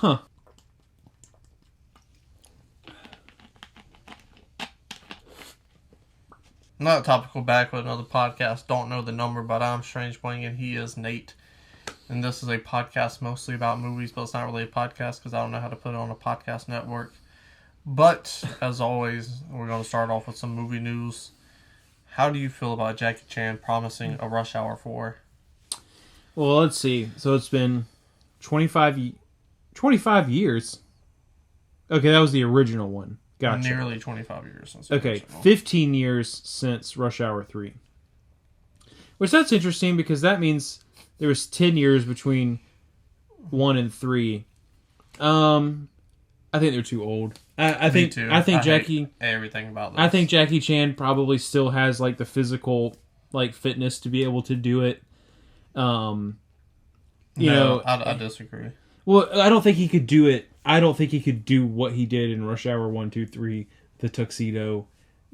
Huh. Not topical, back with another podcast. Don't know the number, but I'm Strange Wang and he is Nate. And this is a podcast mostly about movies, but it's not really a podcast because I don't know how to put it on a podcast network. But, as always, we're going to start off with some movie news. How do you feel about Jackie Chan promising a Rush Hour 4? Well, let's see. So it's been 25 years. Okay, that was the original one. Gotcha. Nearly 25 years since the original. 15 years since Rush Hour 3. Which that's interesting because that means there was 10 years between 1 and 3. I think they're too old. I think Jackie. Everything about this. I think Jackie Chan probably still has like the physical fitness to be able to do it. I disagree. Well, I don't think he could do it. I don't think he could do what he did in Rush Hour 1, 2, 3, the tuxedo,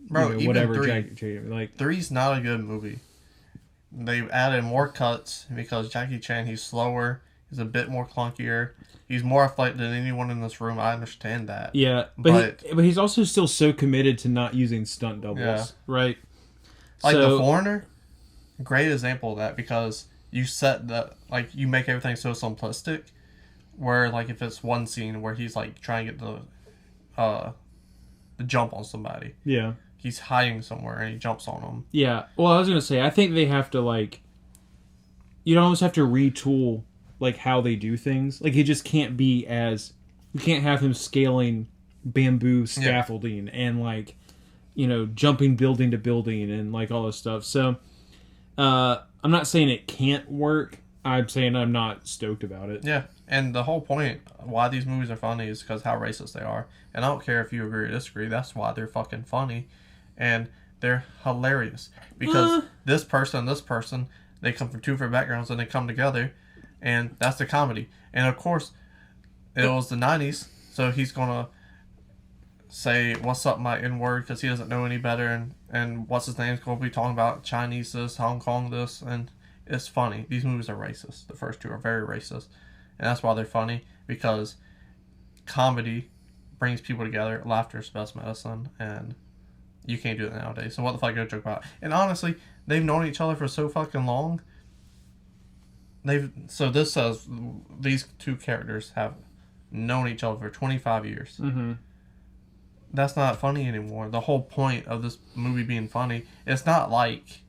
whatever. 3's not a good movie. They've added more cuts because Jackie Chan, he's slower, he's a bit more clunkier, he's more athletic than anyone in this room. I understand that. Yeah, but he's also still so committed to not using stunt doubles, right? Like The Foreigner, great example of that because you you make everything so simplistic. Where, if it's one scene where he's, trying to get the jump on somebody. Yeah. He's hiding somewhere and he jumps on them. Yeah. Well, I was going to say, I think they have to, you almost have to retool, how they do things. He just can't be you can't have him scaling bamboo scaffolding and, jumping building to building and, all this stuff. So, I'm not saying it can't work. I'm saying I'm not stoked about it. Yeah. And the whole point why these movies are funny is because how racist they are. And I don't care if you agree or disagree. That's why they're fucking funny. And they're hilarious. Because this person, they come from two different backgrounds and they come together. And that's the comedy. And of course, it was the 90s. So he's going to say, what's up, my N-word, because he doesn't know any better. And what's his name's going to be talking about Chinese this, Hong Kong this. And it's funny. These movies are racist. The first two are very racist. And that's why they're funny, because comedy brings people together. Laughter is best medicine, and you can't do it nowadays. So what the fuck go joke about? And honestly, they've known each other for so fucking long. This says these two characters have known each other for 25 years. Mm-hmm. That's not funny anymore. The whole point of this movie being funny, it's not like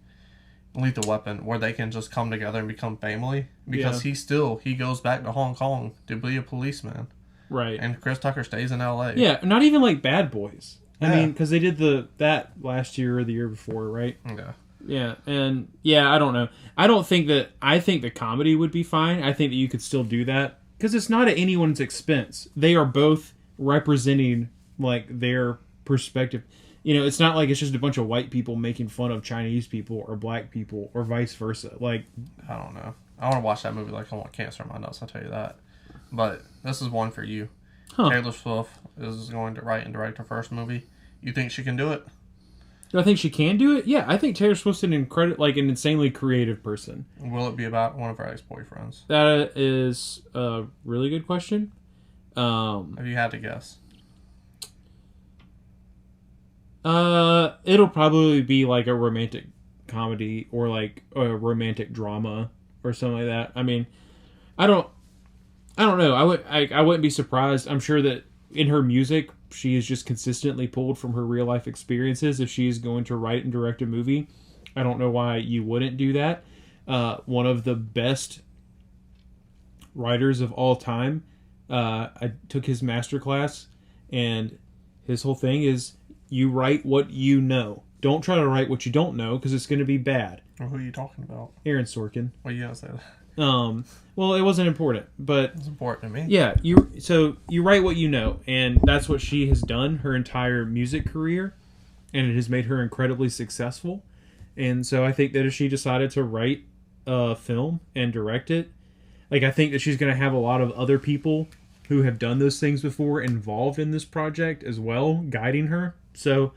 Lethal Weapon where they can just come together and become family, because he goes back to Hong Kong to be a policeman, right? And Chris Tucker stays in LA. Yeah, not even like Bad Boys. I mean, because they did that last year or the year before, right? Yeah, and I don't know. I think the comedy would be fine. I think that you could still do that because it's not at anyone's expense. They are both representing their perspective. It's not like it's just a bunch of white people making fun of Chinese people or black people or vice versa. I don't know. I want to watch that movie I want cancer in my nuts, I'll tell you that. But this is one for you. Huh. Taylor Swift is going to write and direct her first movie. You think she can do it? Do I think she can do it? Yeah, I think Taylor Swift's an insanely creative person. Will it be about one of her ex-boyfriends? That is a really good question. Have you had to guess? It'll probably be a romantic comedy or a romantic drama or something like that. I mean, I don't know. I wouldn't be surprised. I'm sure that in her music, she is just consistently pulled from her real life experiences. If she's going to write and direct a movie, I don't know why you wouldn't do that. One of the best writers of all time, I took his masterclass, and his whole thing is, you write what you know. Don't try to write what you don't know, because it's going to be bad. Well, who are you talking about? Aaron Sorkin. Well, you don't say that. Well, it wasn't important, but it's important to me. Yeah, you write what you know, and that's what she has done her entire music career, and it has made her incredibly successful. And so I think that if she decided to write a film and direct it, I think that she's going to have a lot of other people who have done those things before involved in this project as well, guiding her. So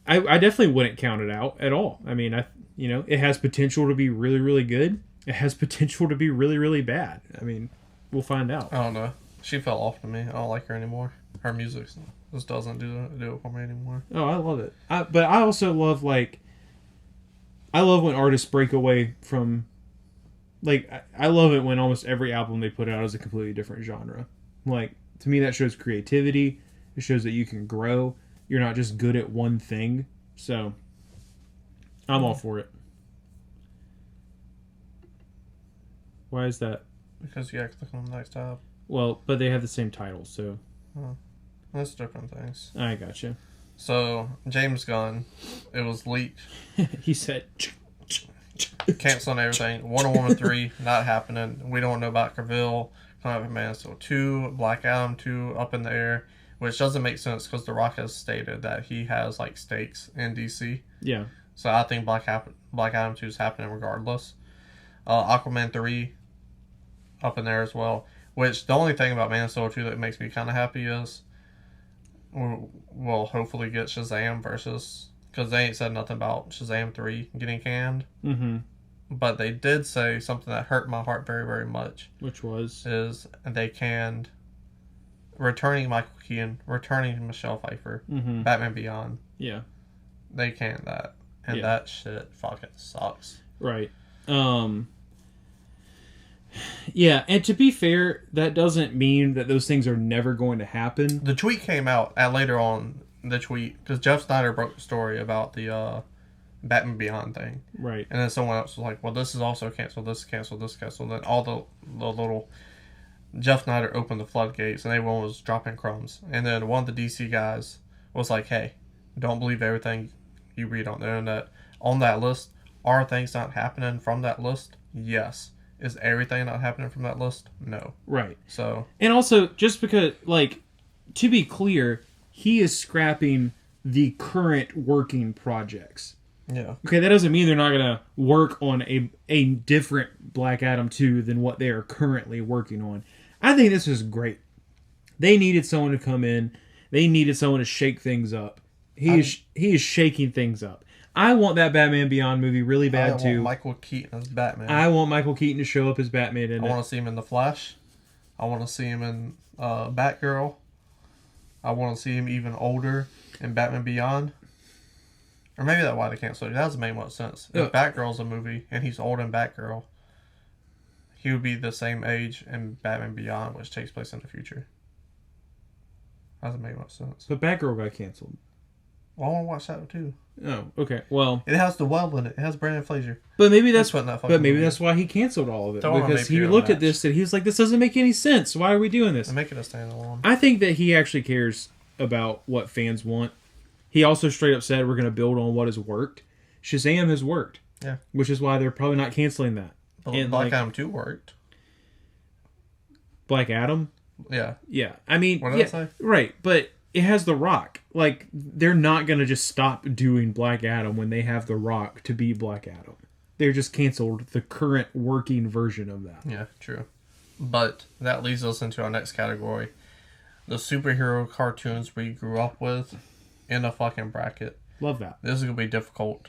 I definitely wouldn't count it out at all. I mean, it has potential to be really, really good. It has potential to be really, really bad. I mean, we'll find out. I don't know. She fell off to me. I don't like her anymore. Her music just doesn't do it for me anymore. Oh, I love it. But I also love, like, I love when artists break away from, like, I love it when almost every album they put out is a completely different genre. Like, to me, that shows creativity. It shows that you can grow. You're not just good at one thing. So, I'm all for it. Why is that? Because you have to click on the next tab. Well, but they have the same title, so. Oh, that's different things. I gotcha. So, James Gunn, it was leaked. He said, Canceling everything. Wonder Woman 3, not happening. We don't know about Cavill. Coming up Man of Steel 2, Black Adam 2, up in the air. Which doesn't make sense because The Rock has stated that he has, like, stakes in DC. yeah. So I think Black Adam 2 is happening regardless. Aquaman 3, up in there as well. Which, the only thing about Man of Steel 2 that makes me kind of happy is we'll hopefully get Shazam versus... Because they ain't said nothing about Shazam 3 getting canned. Mm-hmm. But they did say something that hurt my heart very, very much. Which was? Is they canned returning Michael Keaton, returning Michelle Pfeiffer, Mm-hmm. Batman Beyond. Yeah. They canned that. And Yeah. that shit fucking sucks. Right. Yeah, and to be fair, that doesn't mean that those things are never going to happen. The tweet came out later on, the tweet, because Jeff Snyder broke the story about the Batman Beyond thing. Right. And then someone else was like, well, this is also canceled, this is canceled, this is canceled. Then all the little... Jeff Snyder opened the floodgates, and everyone was dropping crumbs. And then one of the DC guys was like, hey, don't believe everything you read on the internet. On that list, are things not happening from that list? Yes. Is everything not happening from that list? No. Right. So... And also, just because, like, to be clear, he is scrapping the current working projects. Yeah. Okay, that doesn't mean they're not going to work on a different Black Adam 2 than what they are currently working on. I think this is great. They needed someone to come in. They needed someone to shake things up. He is shaking things up. I want that Batman Beyond movie really bad too. I want Michael Keaton as Batman. I want Michael Keaton to show up as Batman in I it. want to see him in The Flash. I want to see him in Batgirl. I want to see him even older in Batman Beyond. Or maybe that's why they canceled it. That doesn't make much sense. If Batgirl's a movie and he's old in Batgirl, he would be the same age in Batman Beyond, which takes place in the future. Doesn't make much sense. But Batgirl got canceled. Well, I want to watch that too. Oh, okay. Well, it has the Well in it. It has Brandon Fraser. But maybe that's maybe that's why he canceled all of it. Don't because he looked at this and he was like, "This doesn't make any sense. Why are we doing this?" And make it a standalone. I think that he actually cares about what fans want. He also straight up said, "We're going to build on what has worked." Shazam has worked. Yeah. Which is why they're probably not canceling that. But Black Adam 2 worked. Black Adam? Yeah. Yeah. I mean, what did I say? Right, but it has The Rock. Like, they're not going to just stop doing Black Adam when they have The Rock to be Black Adam. They're just canceled the current working version of that. Yeah, true. But that leads us into our next category. The superhero cartoons we grew up with in a fucking bracket. Love that. This is going to be difficult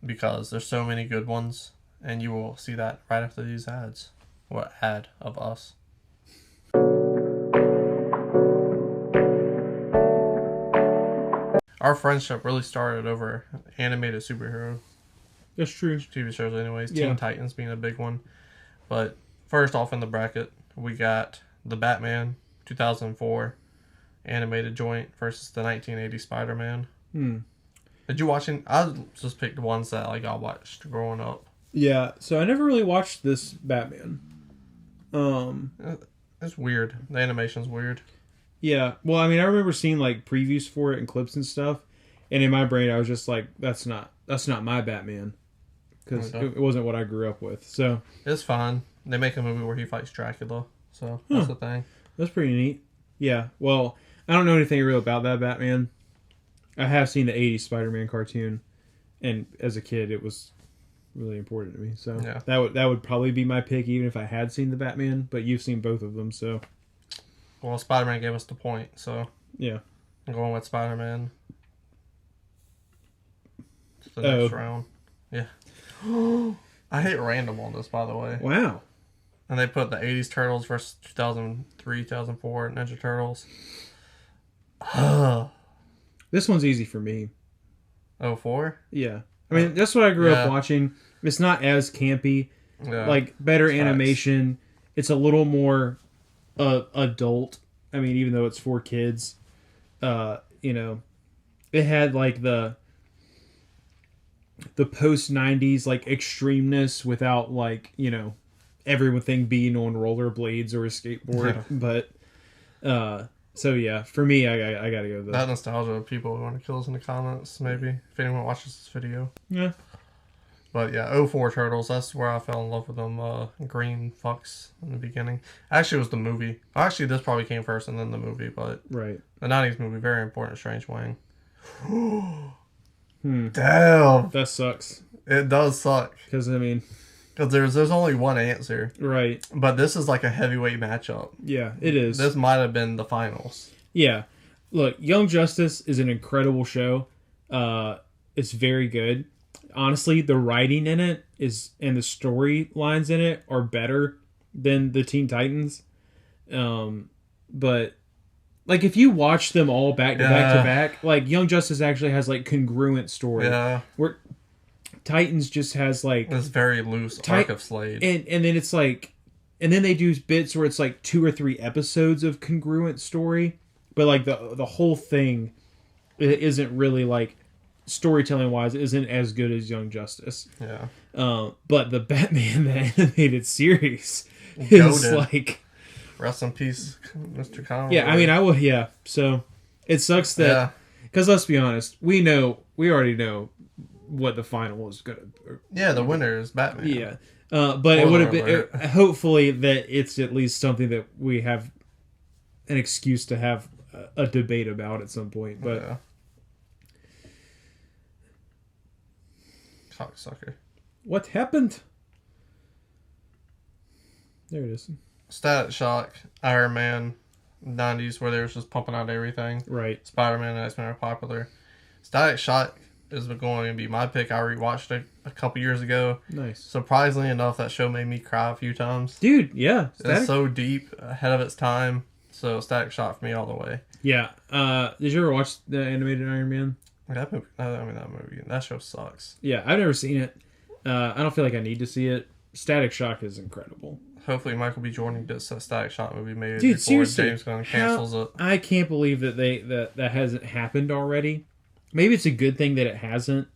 because there's so many good ones, and you will see that right after these ads. What ad of us? Our friendship really started over animated superhero That's true. TV shows anyways. Yeah. Teen Titans being a big one. But first off in the bracket, we got the Batman 2004 animated joint versus the 1980 Spider-Man. Did you watch it? I just picked the ones that like I watched growing up. Yeah, so I never really watched this Batman. It's weird. The animation's weird. Yeah, well, I mean, I remember seeing like previews for it and clips and stuff, and in my brain, I was just like, "That's not my Batman," because it wasn't what I grew up with. So it's fine. They make a movie where he fights Dracula, so that's the thing. That's pretty neat. Yeah. Well, I don't know anything real about that Batman. I have seen the '80s Spider-Man cartoon, and as a kid, it was really important to me. So yeah. that would probably be my pick, even if I had seen the Batman. But you've seen both of them, so. Well, Spider-Man gave us the point, so Yeah. I'm going with Spider-Man. To the next round. Yeah. I hit random on this, by the way. Wow. And they put the 80s Turtles versus 2003, 2004 Ninja Turtles. This one's easy for me. 04? Yeah. I mean, that's what I grew Yeah. up watching. It's not as campy. Yeah. Like, better Facts. animation. It's a little more adult. I mean, even though it's for kids. You know, it had, like, the post-90s, like, extremeness without, like, you know, everything being on rollerblades or a skateboard. But, so yeah, for me, I gotta go with that nostalgia. People who want to kill us in the comments, maybe, if anyone watches this video. Yeah. But yeah, 04 Turtles, that's where I fell in love with them green fucks in the beginning. Actually, it was the movie. Actually, this probably came first and then the movie, but Right. the 90s movie, very important, Strange Wang. Hmm. Damn! That sucks. It does suck. Because, I mean... Because there's only one answer. Right. But this is like a heavyweight matchup. Yeah, it is. This might have been the finals. Yeah. Look, Young Justice is an incredible show. It's very good. Honestly, the writing in it is and the storylines in it are better than the Teen Titans. But like if you watch them all back to back to back, like Young Justice actually has like congruent story. Yeah. Where Titans just has like this very loose arc of Slade. And then it's like and then they do bits where it's like 2 or 3 episodes of congruent story, but like the whole thing isn't really like storytelling wise isn't as good as Young Justice. Yeah. But the Batman the animated series is Goated. like rest in peace, Mr. Conroy. Yeah, I mean I will so it sucks that because let's be honest, we already know what the final is gonna the winner is Batman. Yeah. But it would have been hopefully that it's at least something that we have an excuse to have a debate about at some point. But cocksucker. What happened? There it is. Static Shock, Iron Man, 90s where they was just pumping out everything. Right. Spider-Man and X-Men are popular. Static Shock is going to be my pick. I rewatched it a couple years ago. Nice. Surprisingly enough, that show made me cry a few times. Dude, yeah. It's so deep, ahead of its time. So Static Shock for me all the way. Yeah. Did you ever watch the animated Iron Man? That movie, that show sucks. Yeah, I've never seen it. I don't feel like I need to see it. Static Shock is incredible. Hopefully Michael B. Jordan gets a Static Shock movie made Dude, before seriously, James Gunn cancels it. I can't believe that that hasn't happened already. Maybe it's a good thing that it hasn't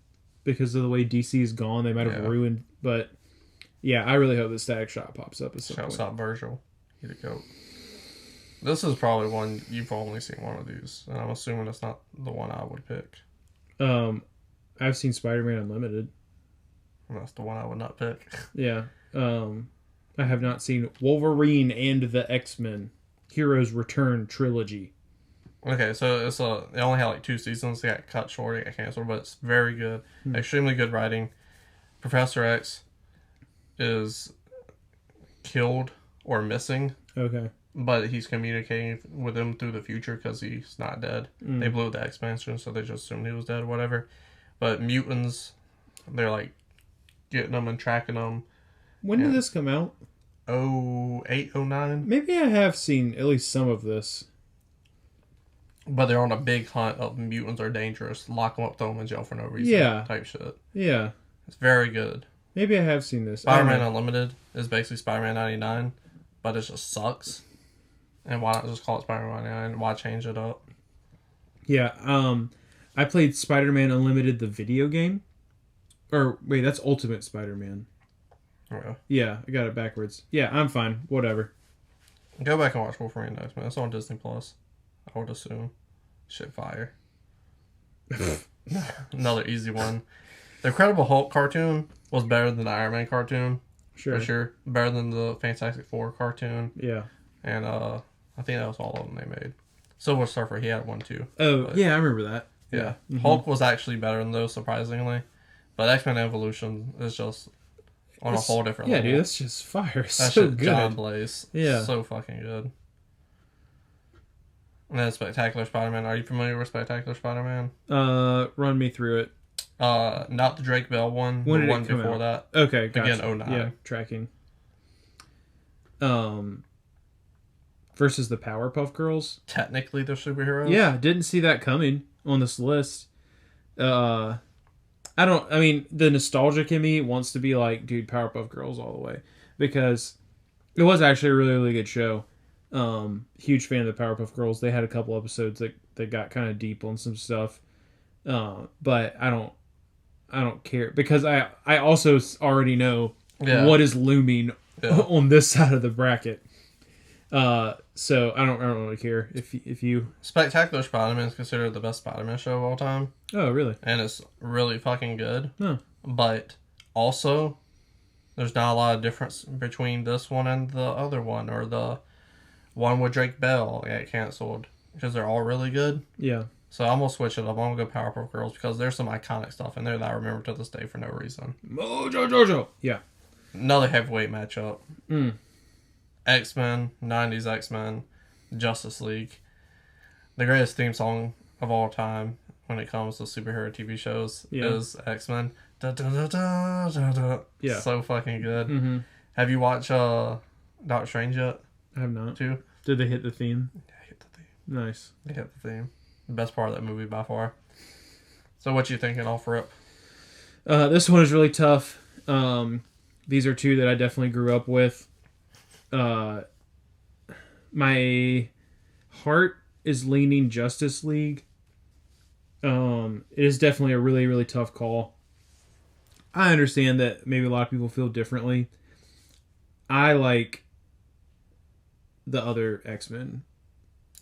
because of the way DC is gone. They might have ruined, but yeah, I really hope that Static Shock pops up at some point. Shouts out Virgil. He's a goat. This is probably one you've only seen one of these, and I'm assuming it's not the one I would pick. I've seen Spider-Man Unlimited. And that's the one I would not pick. Yeah. I have not seen Wolverine and the X-Men Heroes Return trilogy. Okay, so it only had like 2 seasons. They got cut short, it got canceled, but it's very good. Extremely good writing. Professor X is killed or missing. Okay. But he's communicating with him through the future because he's not dead. They blew the expansion, so they just assumed he was dead or whatever. But mutants, they're like getting them and tracking them. When did this come out? 08, 09? Maybe I have seen at least some of this. But they're on a big hunt of mutants are dangerous. Lock them up, throw them in jail for no reason. Type shit. Yeah. It's very good. Maybe I have seen this. Spider-Man Unlimited is basically Spider-Man 99, but it just sucks. And why not just call it Spider-Man 99? Why change it up? Yeah, I played Spider-Man Unlimited, the video game. Or, wait, that's Ultimate Spider-Man. Okay. Yeah, I got it backwards. Yeah, I'm fine. Whatever. Go back and watch Wolverine next, man. It's on Disney Plus. I would assume. Shit fire. Another easy one. The Incredible Hulk cartoon was better than the Iron Man cartoon. Sure. For sure. Better than the Fantastic Four cartoon. Yeah. And I think that was all of them they made. Silver Surfer, he had one too. Oh, but, yeah, I remember that. Yeah. Mm-hmm. Hulk was actually better than those, surprisingly. But X-Men Evolution is just on a whole different level. Yeah, dude, that's just fire. That's so good. John Blaze. Yeah. So fucking good. And then Spectacular Spider-Man. Are you familiar with Spectacular Spider-Man? Run me through it. Not the Drake Bell one. When the did one it come before out? that. Okay, gotcha. Again, 09. Yeah, tracking. versus the Powerpuff Girls. Technically, they're superheroes. Yeah, didn't see that coming on this list. I mean, the nostalgic in me wants to be like, dude, Powerpuff Girls all the way. Because it was actually a really, really good show. Huge fan of the Powerpuff Girls. They had a couple episodes that got kind of deep on some stuff. But I don't care. Because I also already know what is looming on this side of the bracket. So I don't really care if you. Spectacular Spider-Man is considered the best Spider-Man show of all time. Oh, really? And it's really fucking good. Huh. But also, there's not a lot of difference between this one and the other one, or the one with Drake Bell got canceled, because they're all really good. Yeah. So I'm gonna switch it up. I'm gonna go Powerpuff Girls because there's some iconic stuff in there that I remember to this day for no reason. Mojo Jojo. Yeah. Another heavyweight matchup. Mm. X-Men, 90s X-Men, Justice League. The greatest theme song of all time when it comes to superhero TV shows is X-Men. Da, da, da, da, da, da. Yeah. So fucking good. Mm-hmm. Have you watched Doctor Strange yet? I have not. Too? Did they hit the theme? Yeah, hit the theme. Nice. They hit the theme. The best part of that movie by far. So what you thinking off rip? This one is really tough. These are two that I definitely grew up with. My heart is leaning Justice League. It is definitely a really, really tough call. I understand that maybe a lot of people feel differently. I like the other X-Men.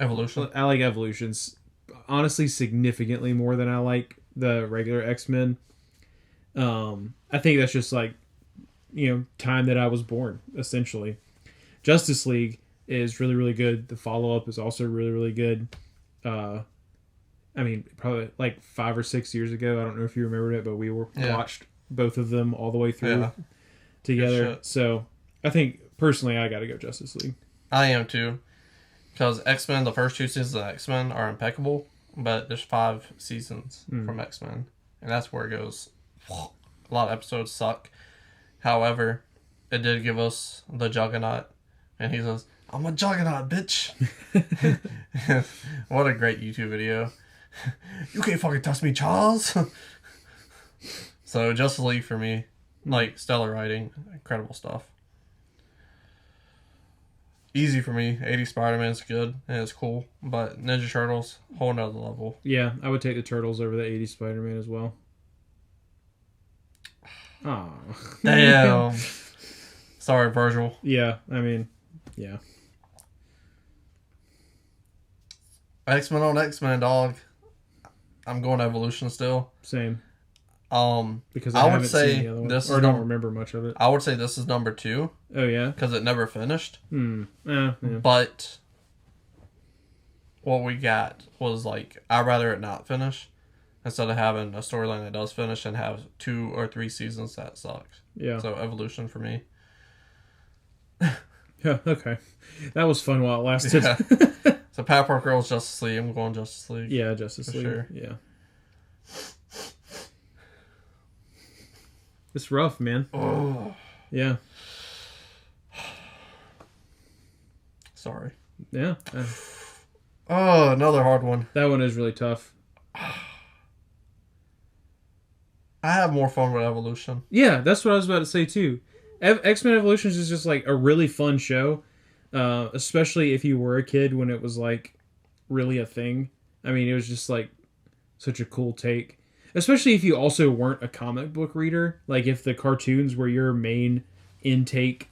Evolution. I like Evolutions, honestly, significantly more than I like the regular X-Men. I think that's just like, time that I was born, essentially. Justice League is really, really good. The follow-up is also really, really good. I mean, probably like 5 or 6 years ago. I don't know if you remembered it, but we watched both of them all the way through together. So I think, personally, I got to go Justice League. I am too. Because X-Men, the first 2 seasons of X-Men are impeccable, but there's 5 seasons from X-Men. And that's where it goes. A lot of episodes suck. However, it did give us the Juggernaut. And he says, I'm a Juggernaut, bitch. What a great YouTube video. You can't fucking touch me, Charles. So, Justice League for me. Like, stellar writing. Incredible stuff. Easy for me. 80 Spider-Man's good and it's cool. But Ninja Turtles, whole nother level. Yeah, I would take the Turtles over the 80 Spider-Man as well. Oh. Damn. Sorry, Virgil. Yeah, I mean, yeah. X-Men on X-Men, dog. I'm going Evolution still. Same. Because I would haven't say seen the other one, this or don't remember much of it. I would say this is number 2. Oh yeah, because it never finished. Yeah. But what we got was like, I'd rather it not finish instead of having a storyline that does finish and have 2 or 3 seasons that sucks. Yeah. So Evolution for me. Yeah. Okay, that was fun while it lasted. Yeah. So Powerpuff Girls, Justice League. I'm going Justice League. Yeah, Justice League. Sure. Yeah. It's rough, man. Oh. Yeah. Sorry. Yeah. Oh, another hard one. That one is really tough. I have more fun with Evolution. Yeah, that's what I was about to say too. X-Men Evolutions is just like a really fun show, especially if you were a kid when it was like really a thing. I mean, it was just like such a cool take. Especially if you also weren't a comic book reader. Like, if the cartoons were your main intake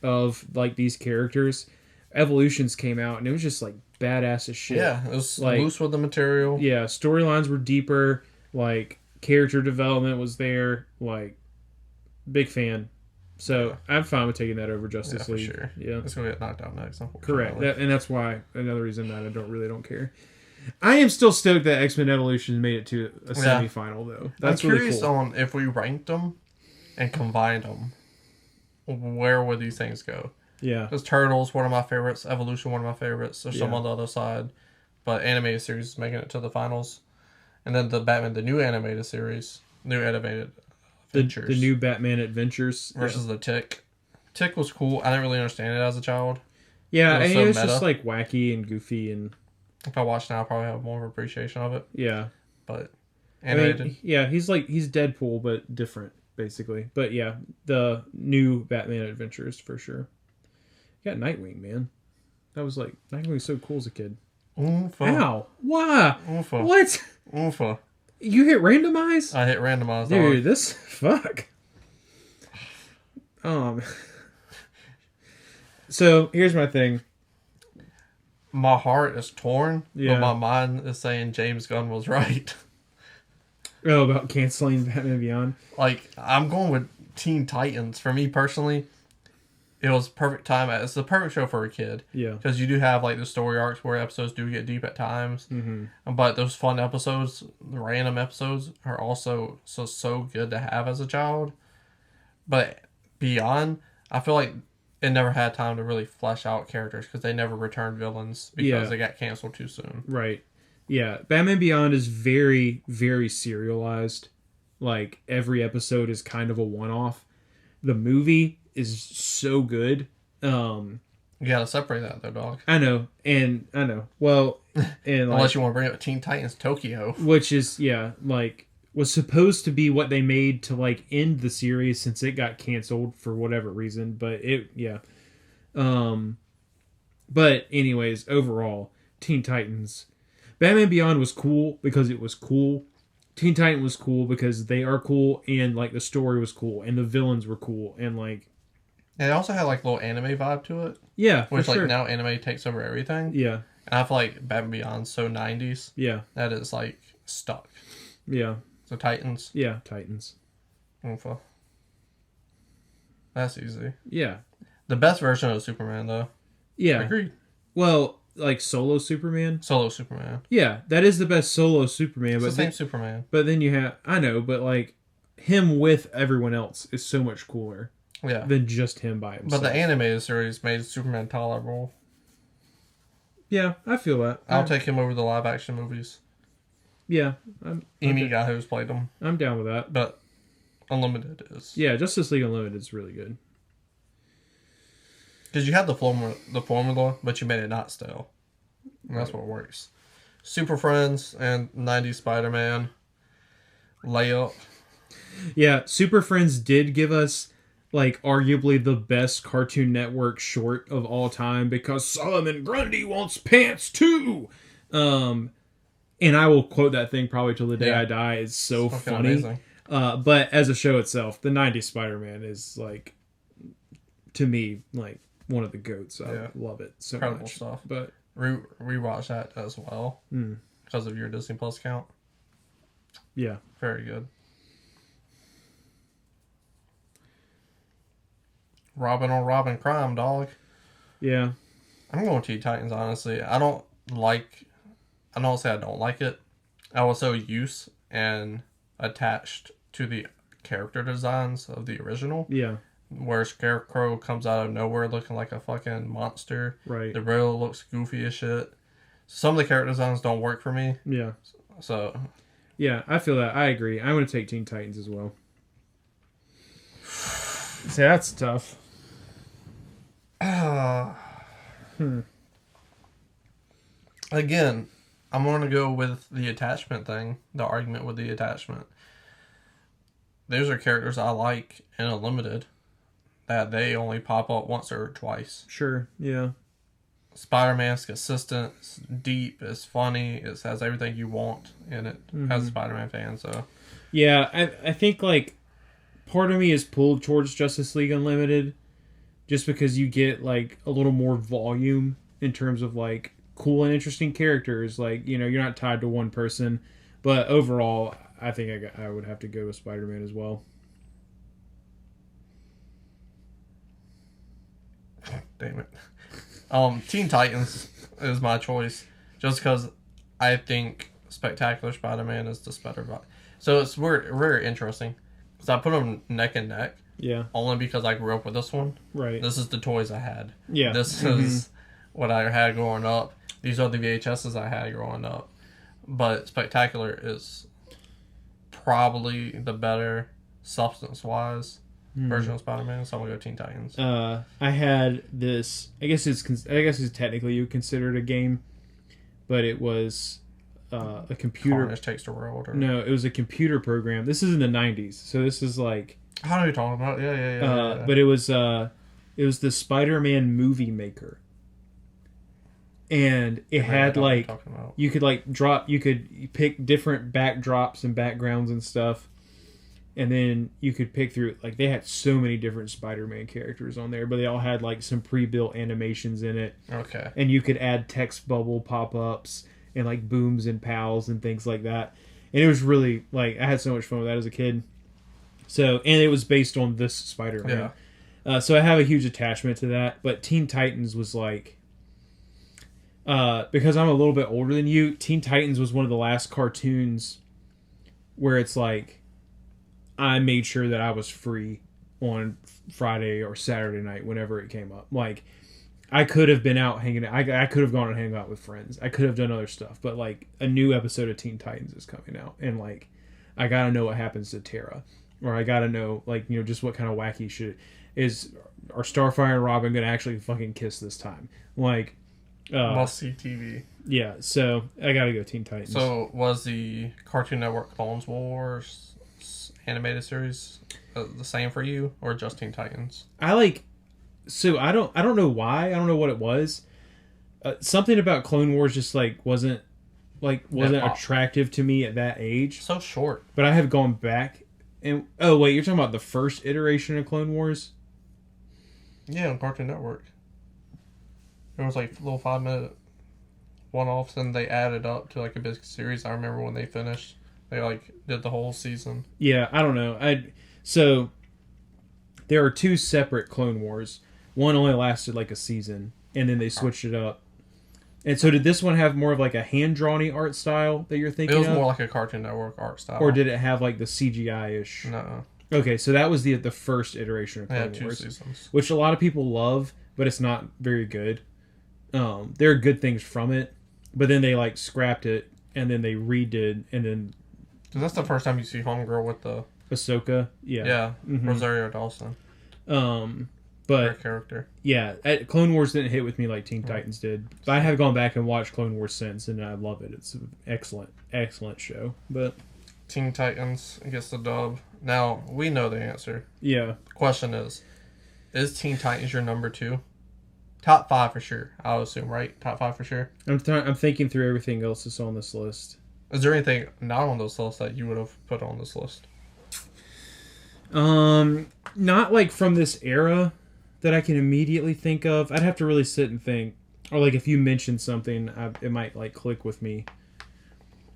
of, like, these characters. Evolutions came out, and it was just, like, badass as shit. Yeah, it was like, loose with the material. Yeah, storylines were deeper. Like, character development was there. Like, big fan. So, I'm fine with taking that over Justice League. For sure. Yeah, it's going to get knocked out next. Correct. And that's why, another reason that I don't care. I am still stoked that X-Men Evolution made it to a semi-final, though. That's I'm really curious cool. on if we ranked them and combined them, where would these things go? Yeah. Because Turtles, one of my favorites. Evolution, one of my favorites. There's some on the other side. But animated series is making it to the finals. And then the Batman, the new animated series. New animated adventures. The new Batman Adventures. Versus the Tick. Tick was cool. I didn't really understand it as a child. Yeah, It was and so it was meta. just like wacky and goofy and If I watch now, I'll probably have more of an appreciation of it. yeah. But I animated. mean, yeah, he's Deadpool but different basically. But yeah, the new Batman Adventures for sure. You got Nightwing, man. That was like Nightwing was so cool as a kid. Oompa. Ow! Why? Oompa. What? Oompa. You hit randomize? I hit randomize. Dude, Dog. this fuck. So here's my thing. My heart is torn, Yeah. but my mind is saying James Gunn was right. Oh, about canceling Batman Beyond. Like, I'm going with Teen Titans. For me personally, it was perfect time. It's the perfect show for a kid. Yeah. Because you do have, like, the story arcs where episodes do get deep at times. Mm-hmm. But those fun episodes, the random episodes, are also so good to have as a child. But Beyond, I feel like it never had time to really flesh out characters because they never returned villains because they got canceled too soon. Right. Yeah. Batman Beyond is very, very serialized. Like, every episode is kind of a one-off. The movie is so good. You gotta separate that though, dog. I know. Well, and Unless you want to bring up Teen Titans Tokyo. which is, yeah, like, was supposed to be what they made to, like, end the series since it got canceled for whatever reason. But but anyways, overall, Teen Titans. Batman Beyond was cool because it was cool. Teen Titan was cool because they are cool, and, like, the story was cool, and the villains were cool, and, like... And it also had, like, a little anime vibe to it. Yeah, for Which, like, sure. now anime takes over everything. Yeah, And I feel like Batman Beyond's so 90s yeah, that it's, like, stuck. yeah, So Titans. yeah, Titans. Oompa. That's easy. Yeah, The best version of Superman, though. yeah. Agreed. Well, like, solo Superman? Solo Superman. Yeah, that is the best solo Superman, It's the but same then, Superman. but then you have... I know, but, like, him with everyone else is so much cooler Yeah. than just him by himself. But the animated series made Superman tolerable. Yeah, I feel that. I'll take him over the live action movies. Yeah, Any guy who's played them. I'm down with that. But Unlimited is. Yeah, Justice League Unlimited is really good. Because you had the formula, but you made it not stale. And that's what works. Super Friends and 90s Spider-Man. Layup. Yeah, Super Friends did give us, like, arguably the best Cartoon Network short of all time because Solomon Grundy wants pants too. And I will quote that thing probably till the day I die. It's so Fucking funny. amazing. But as a show itself, the 90s Spider-Man is, like, to me, like, one of the GOATs. I love it so Incredible much. stuff. But Rewatch that as well. Because of your Disney Plus account. yeah. Very good. Robin on Robin crime, dog. Yeah. I'm going Teen Titans, honestly. I don't say I don't like it. I was so used and attached to the character designs of the original. Yeah. Where Scarecrow comes out of nowhere looking like a fucking monster. Right. The Riddle looks goofy as shit. Some of the character designs don't work for me. Yeah. So. Yeah, I feel that. I agree. I'm going to take Teen Titans as well. See, that's tough. Again, I'm going to go with the attachment thing. The argument with the attachment. Those are characters I like in Unlimited. That they only pop up once or twice. Sure, yeah. Spider-Man's consistent, it's deep, it's funny, it has everything you want in it as a Spider-Man fan, so. Yeah, I think, like, part of me is pulled towards Justice League Unlimited just because you get, like, a little more volume in terms of, like, cool and interesting characters. Like, you know, you're not tied to one person. But overall, I think I would have to go with Spider-Man as well. Damn it. Teen Titans is my choice. Just because I think Spectacular Spider-Man is just better. So it's very interesting. Because I put them neck and neck. Yeah. Only because I grew up with this one. Right. This is the toys I had. Yeah. This is what I had growing up. These are the VHSs I had growing up. But Spectacular is probably the better substance-wise version of Spider-Man, so I'm gonna go Teen Titans. I had this. I guess it's technically you would consider it a game, but it was a computer. Carnage Takes the World. Or... No, it was a computer program. This is in the 90s, so this is like. I know what you're talking about. Yeah. But it was the Spider-Man movie maker, and it had like you could like you could pick different backdrops and backgrounds and stuff. And then you could pick through, like, they had so many different Spider-Man characters on there, but they all had, like, some pre-built animations in it. Okay. And you could add text bubble pop-ups and, like, booms and pals and things like that. And it was really, like, I had so much fun with that as a kid. So, and it was based on this Spider-Man. Yeah. So I have a huge attachment to that. But Teen Titans was, like... because I'm a little bit older than you, Teen Titans was one of the last cartoons where it's, like... I made sure that I was free on Friday or Saturday night whenever it came up. Like, I could have been out hanging out. I could have gone and hang out with friends. I could have done other stuff. But, like, a new episode of Teen Titans is coming out. And, like, I gotta know what happens to Tara. Or I gotta know, like, you know, just what kind of wacky shit. Are Starfire and Robin gonna actually fucking kiss this time? Like... must-see TV. Yeah, so I gotta go Teen Titans. So, was the Cartoon Network Clone Wars... animated series the same for you, or just Teen Titans? I don't know why. I don't know what it was. Something about Clone Wars just wasn't attractive to me at that age. So short. But I have gone back and oh wait, you're talking about the first iteration of Clone Wars? Yeah, on Cartoon Network. There was like little 5-minute one-offs, and they added up to like a big series. I remember when they finished. They like did the whole season. Yeah, I don't know. So there are two separate Clone Wars. One only lasted like a season, and then they switched it up. And so did this one have more of like a hand-drawn-y art style that you're thinking of? It was more like a Cartoon Network art style. Or did it have like the CGI-ish? No. Okay, so that was the first iteration of Clone Wars. Two seasons. Which a lot of people love, but it's not very good. There are good things from it, but then they like scrapped it, and then they redid, and then... Because that's the first time you see Homegirl with the... Ahsoka, yeah. Yeah, Rosario Dawson. But... Great character. Yeah, Clone Wars didn't hit with me like Teen Titans did. But I have gone back and watched Clone Wars since, and I love it. It's an excellent show. But Teen Titans gets the dub. Now, we know the answer. Yeah. The question is Teen Titans your number 2? Top 5 for sure, I would assume, right? Top 5 for sure? I'm thinking through everything else that's on this list. Is there anything not on this list that you would have put on this list? Not like from this era that I can immediately think of. I'd have to really sit and think. Or like if you mentioned something, it might like click with me.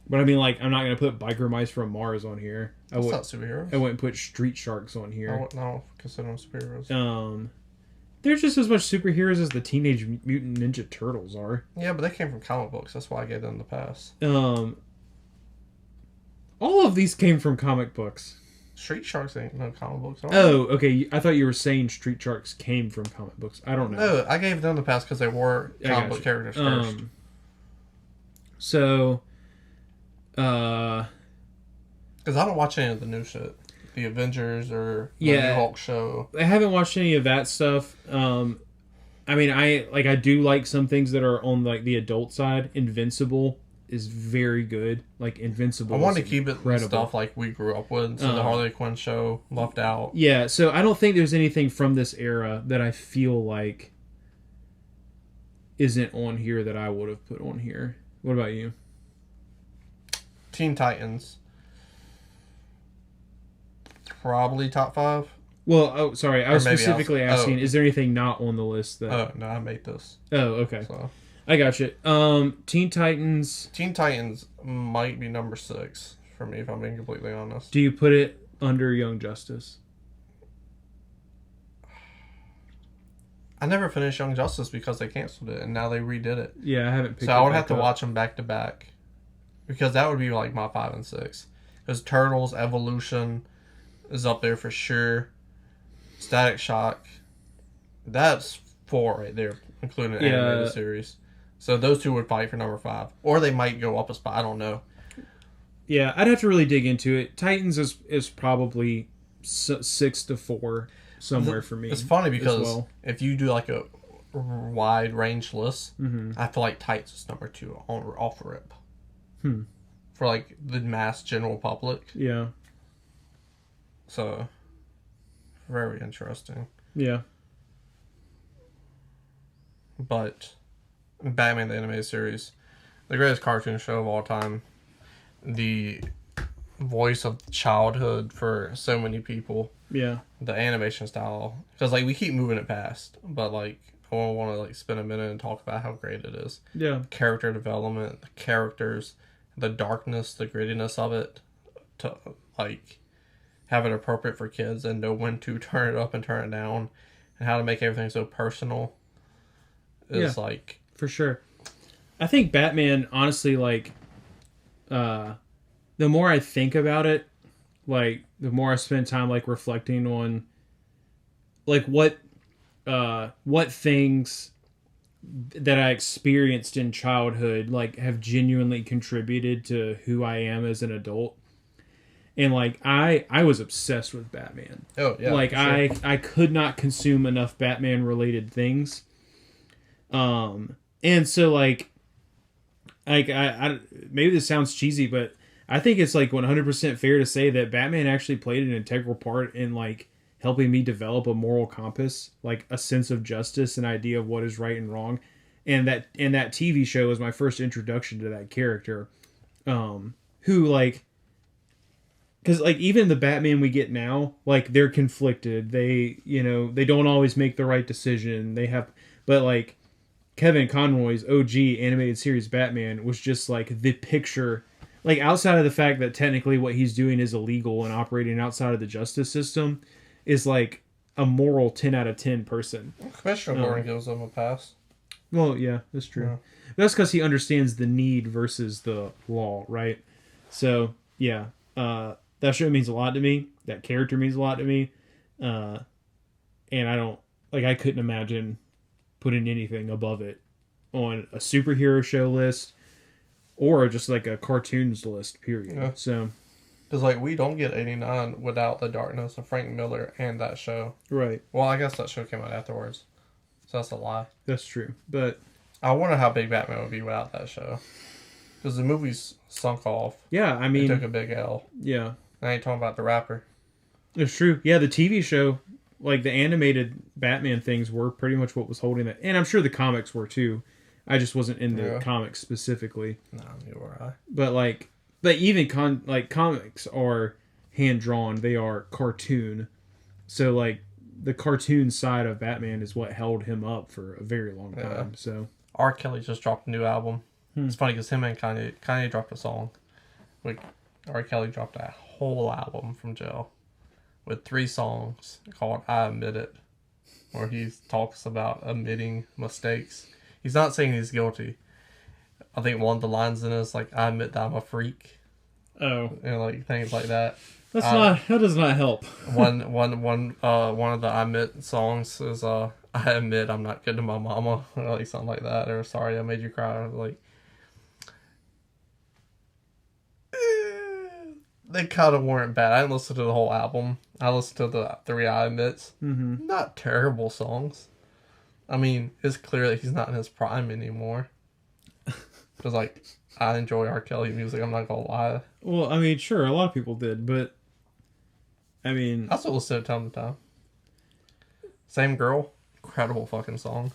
But I mean, like, I'm not going to put Biker Mice from Mars on here. That's not superheroes. I wouldn't put Street Sharks on here. I don't consider them superheroes. They're just as much superheroes as the Teenage Mutant Ninja Turtles are. Yeah, but they came from comic books. That's why I gave them the pass. All of these came from comic books. Street Sharks ain't no comic books. Oh, okay. I thought you were saying Street Sharks came from comic books. I don't know. No, I gave them the pass because they were comic book characters first. So, because I don't watch any of the new shit. The Avengers or the new Hulk show. I haven't watched any of that stuff. I mean, I do like some things that are on like the adult side. Invincible is very good. Like Invincible. I want to keep it with stuff like we grew up with. So the Harley Quinn show, Left Out. Yeah, so I don't think there's anything from this era that I feel like isn't on here that I would have put on here. What about you? Teen Titans. Probably top 5. Well, sorry. I was specifically asking, is there anything not on the list that... Oh, no, I made this. Oh, okay. So. I got you. Teen Titans... Teen Titans might be number 6 for me, if I'm being completely honest. Do you put it under Young Justice? I never finished Young Justice because they canceled it, and now they redid it. Yeah, I haven't picked it So I would have to watch them back to back. Because that would be like my 5 and 6. Because Turtles, Evolution... is up there for sure. Static Shock. That's 4 right there, including an animated series. So those two would fight for number 5. Or they might go up a spot. I don't know. Yeah, I'd have to really dig into it. Titans is probably 6-4 somewhere for me. It's funny because well. if you do like a wide range list, Mm-hmm. I feel like Tights is number 2 off rip. Hmm. For like the mass general public. Yeah. So, very interesting. Yeah. But Batman the Animated Series, the greatest cartoon show of all time, the voice of childhood for so many people. Yeah. The animation style, because like we keep moving it past, but like I want to like spend a minute and talk about how great it is. Yeah. Character development, the characters, the darkness, the grittiness of it, to like have it appropriate for kids and know when to turn it up and turn it down, and how to make everything so personal. Is like for sure. I think Batman, honestly, like, the more I think about it, like, the more I spend time, like, reflecting on, like, what things that I experienced in childhood, like, have genuinely contributed to who I am as an adult. And, like, I was obsessed with Batman. Oh, yeah. Like, sure. I could not consume enough Batman-related things. And so, like I maybe this sounds cheesy, but I think it's like 100% fair to say that Batman actually played an integral part in like helping me develop a moral compass, like a sense of justice, an idea of what is right and wrong. And that TV show was my first introduction to that character, who like, because like even the Batman we get now, like they're conflicted. They they don't always make the right decision. But like Kevin Conroy's OG animated series Batman was just like the picture, like outside of the fact that technically what he's doing is illegal and operating outside of the justice system, is like a moral 10 out of 10 person. Commissioner Gordon gives him a pass. Well, yeah, that's true. Yeah. That's because he understands the need versus the law, right? So yeah, that show means a lot to me. That character means a lot to me, and I couldn't imagine putting anything above it on a superhero show list or just like a cartoons list, period. Yeah. So, because like we don't get 89 without the darkness of Frank Miller and that show. right. Well, I guess that show came out afterwards, so that's a lie. That's true. But I wonder how big Batman would be without that show. Because the movie's sunk off. yeah, I It mean, took a big L. yeah, I ain't talking about the rapper. it's true. Yeah, the TV show, like the animated Batman things were pretty much what was holding it. And I'm sure the comics were too. I just wasn't in the comics specifically. No, you or I. But even comics are hand drawn. They are cartoon. So like the cartoon side of Batman is what held him up for a very long time. So R. Kelly just dropped a new album. It's funny because him and Kanye dropped a song. Like R. Kelly dropped a whole album from jail with 3 songs called "I Admit It," where he talks about admitting mistakes. He's not saying he's guilty. I think one of the lines in it is like, "I admit that I'm a freak," oh, and like things like that. that does not help. one of the I Admit songs is "I admit I'm not good to my mama," or like something like that, or "Sorry I made you cry." Like they kind of weren't bad. I didn't listen to the whole album. I listened to the 3 I Admits. Mm-hmm. Not terrible songs. I mean, it's clear that he's not in his prime anymore. Because, like, I enjoy R. Kelly music, I'm not gonna lie. Well, I mean, sure, a lot of people did, but I mean, I still listen to it time to time. Same Girl, incredible fucking song.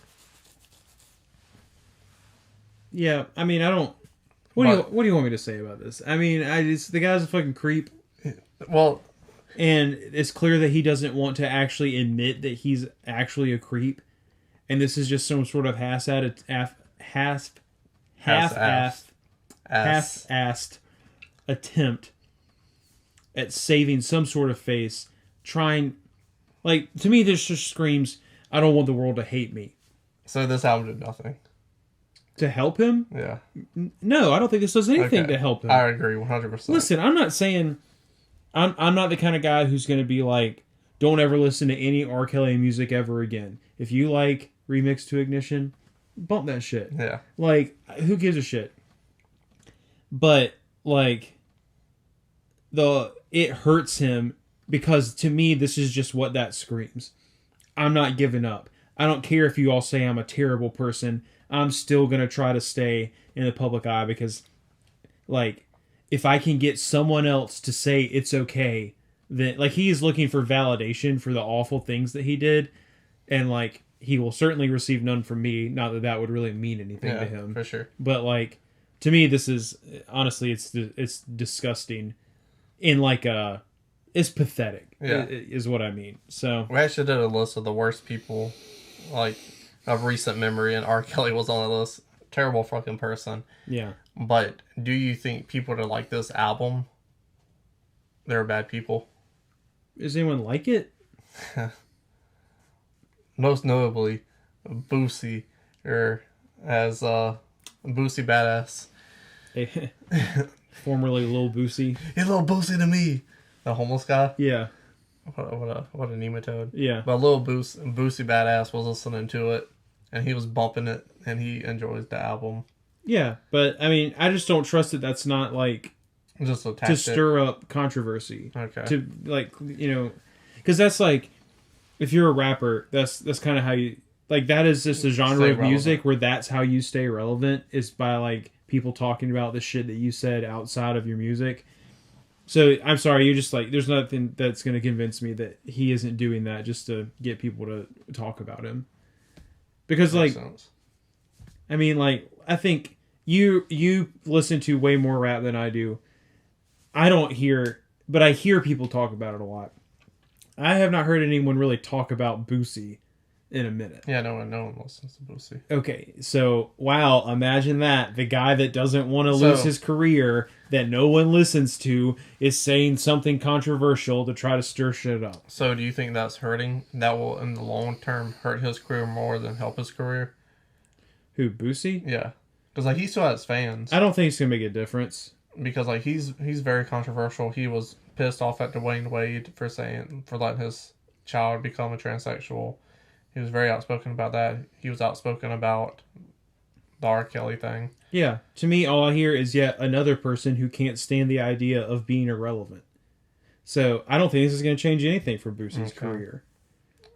yeah, I mean, I don't. What do you want me to say about this? I mean, the guy's a fucking creep. Well, and it's clear that he doesn't want to actually admit that he's actually a creep, and this is just some sort of half-assed attempt at saving some sort of face. Trying, like, to me, this just screams, "I don't want the world to hate me." so this album did nothing. To help him? Yeah. No, I don't think this does anything to help him. I agree 100%. Listen, I'm not saying I'm not the kind of guy who's going to be like, don't ever listen to any R. Kelly music ever again. If you like Remix to Ignition, bump that shit. Yeah. Like, who gives a shit? But like, it hurts him because to me, this is just what that screams. I'm not giving up. I don't care if you all say I'm a terrible person. I'm still going to try to stay in the public eye because, like, if I can get someone else to say it's okay, then, like, he is looking for validation for the awful things that he did. And, like, he will certainly receive none from me. Not that that would really mean anything to him. For sure. But, like, to me, this is, honestly, it's disgusting. In, like, it's pathetic. Yeah. Is what I mean. So we actually did a list of the worst people, like, of recent memory, and R. Kelly was on the list. Terrible fucking person. Yeah. But do you think people that like this album, they're bad people? Does anyone like it? Most notably, Boosie, or as Boosie Badass. Formerly Lil Boosie. Hey, Lil Boosie to me. The homeless guy? Yeah. What a nematode. Yeah. But Lil Boosie Badass was listening to it, and he was bumping it, and he enjoys the album. Yeah, but I mean, I just don't trust that that's not like just to stir up controversy. Okay. To like, you know, because that's like, if you're a rapper, that's kind of how you, like, that is just a genre of music where that's how you stay relevant, is by like people talking about the shit that you said outside of your music. So I'm sorry, you just like, there's nothing that's going to convince me that he isn't doing that just to get people to talk about him. Because like, I mean, like, I think you listen to way more rap than I do. I don't hear, but I hear people talk about it a lot. I have not heard anyone really talk about Boosie in a minute. Yeah, no one listens to Boosie. Okay, so wow, imagine that. The guy that doesn't want to lose his career, that no one listens to, is saying something controversial to try to stir shit up. So do you think that's hurting? That will, in the long term, hurt his career more than help his career? Who, Boosie? Yeah. Because, like, he still has fans. I don't think it's going to make a difference. Because, like, he's very controversial. He was pissed off at Dwayne Wade for letting his child become a transsexual. He was very outspoken about that. He was outspoken about the R. Kelly thing. Yeah. To me, all I hear is yet another person who can't stand the idea of being irrelevant. So, I don't think this is going to change anything for Boosie's career.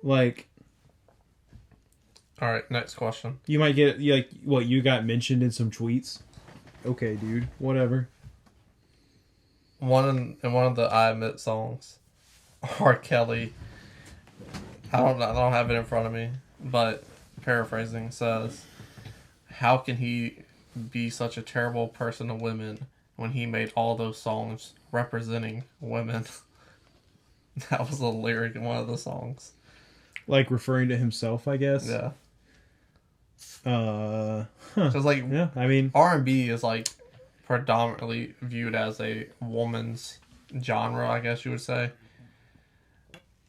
Like... All right, next question. You might get, like, what, you got mentioned in some tweets? Okay, dude. Whatever. In one of the I Admit songs, R. Kelly, I don't have it in front of me, but paraphrasing says, how can he be such a terrible person to women when he made all those songs representing women? That was a lyric in one of the songs. Like referring to himself, I guess? Yeah. Because like, yeah, I mean, R&B is like predominantly viewed as a woman's genre, I guess you would say.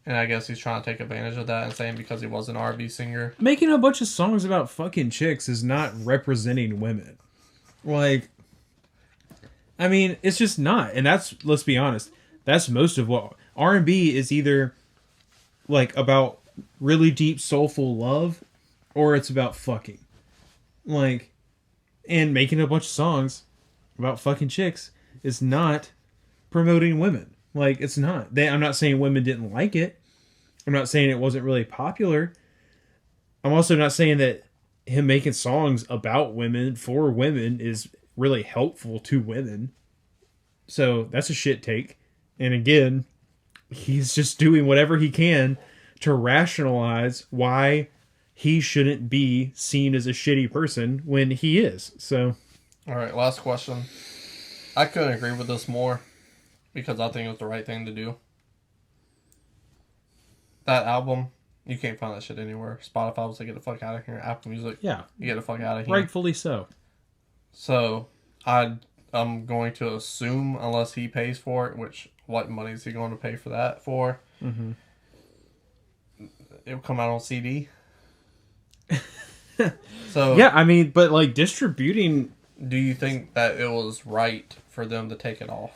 And I guess he's trying to take advantage of that and saying because he was an R&B singer. Making a bunch of songs about fucking chicks is not representing women. Like, I mean, it's just not. And that's, let's be honest, that's most of what R&B is, either like about really deep soulful love, or it's about fucking. Like, and making a bunch of songs about fucking chicks is not promoting women. Like, it's not. I'm not saying women didn't like it. I'm not saying it wasn't really popular. I'm also not saying that him making songs about women, for women, is really helpful to women. So, that's a shit take. And again, he's just doing whatever he can to rationalize why he shouldn't be seen as a shitty person when he is. So, all right, last question. I couldn't agree with this more because I think it was the right thing to do. That album, you can't find that shit anywhere. Spotify was like, get the fuck out of here. Apple Music, yeah, you get the fuck out of here. Rightfully so. So, I'm going to assume, unless he pays for it, which, what money is he going to pay for that for? Mm-hmm. It'll come out on CD. So yeah, I mean, but like distributing. Do you think that it was right for them to take it off?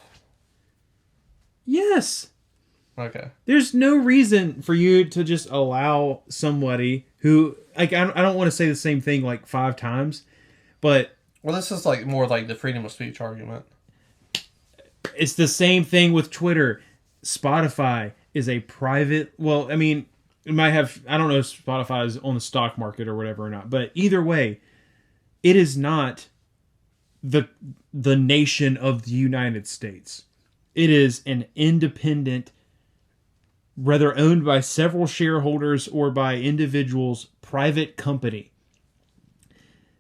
Yes. Okay. There's no reason for you to just allow somebody who, like, I don't want to say the same thing like 5 times, but well, this is like more like the freedom of speech argument. It's the same thing with Twitter. Spotify is a private. Well, I mean, it might have. I don't know if Spotify is on the stock market or whatever or not. But either way, it is not the nation of the United States. It is an independent, whether owned by several shareholders or by individuals, private company.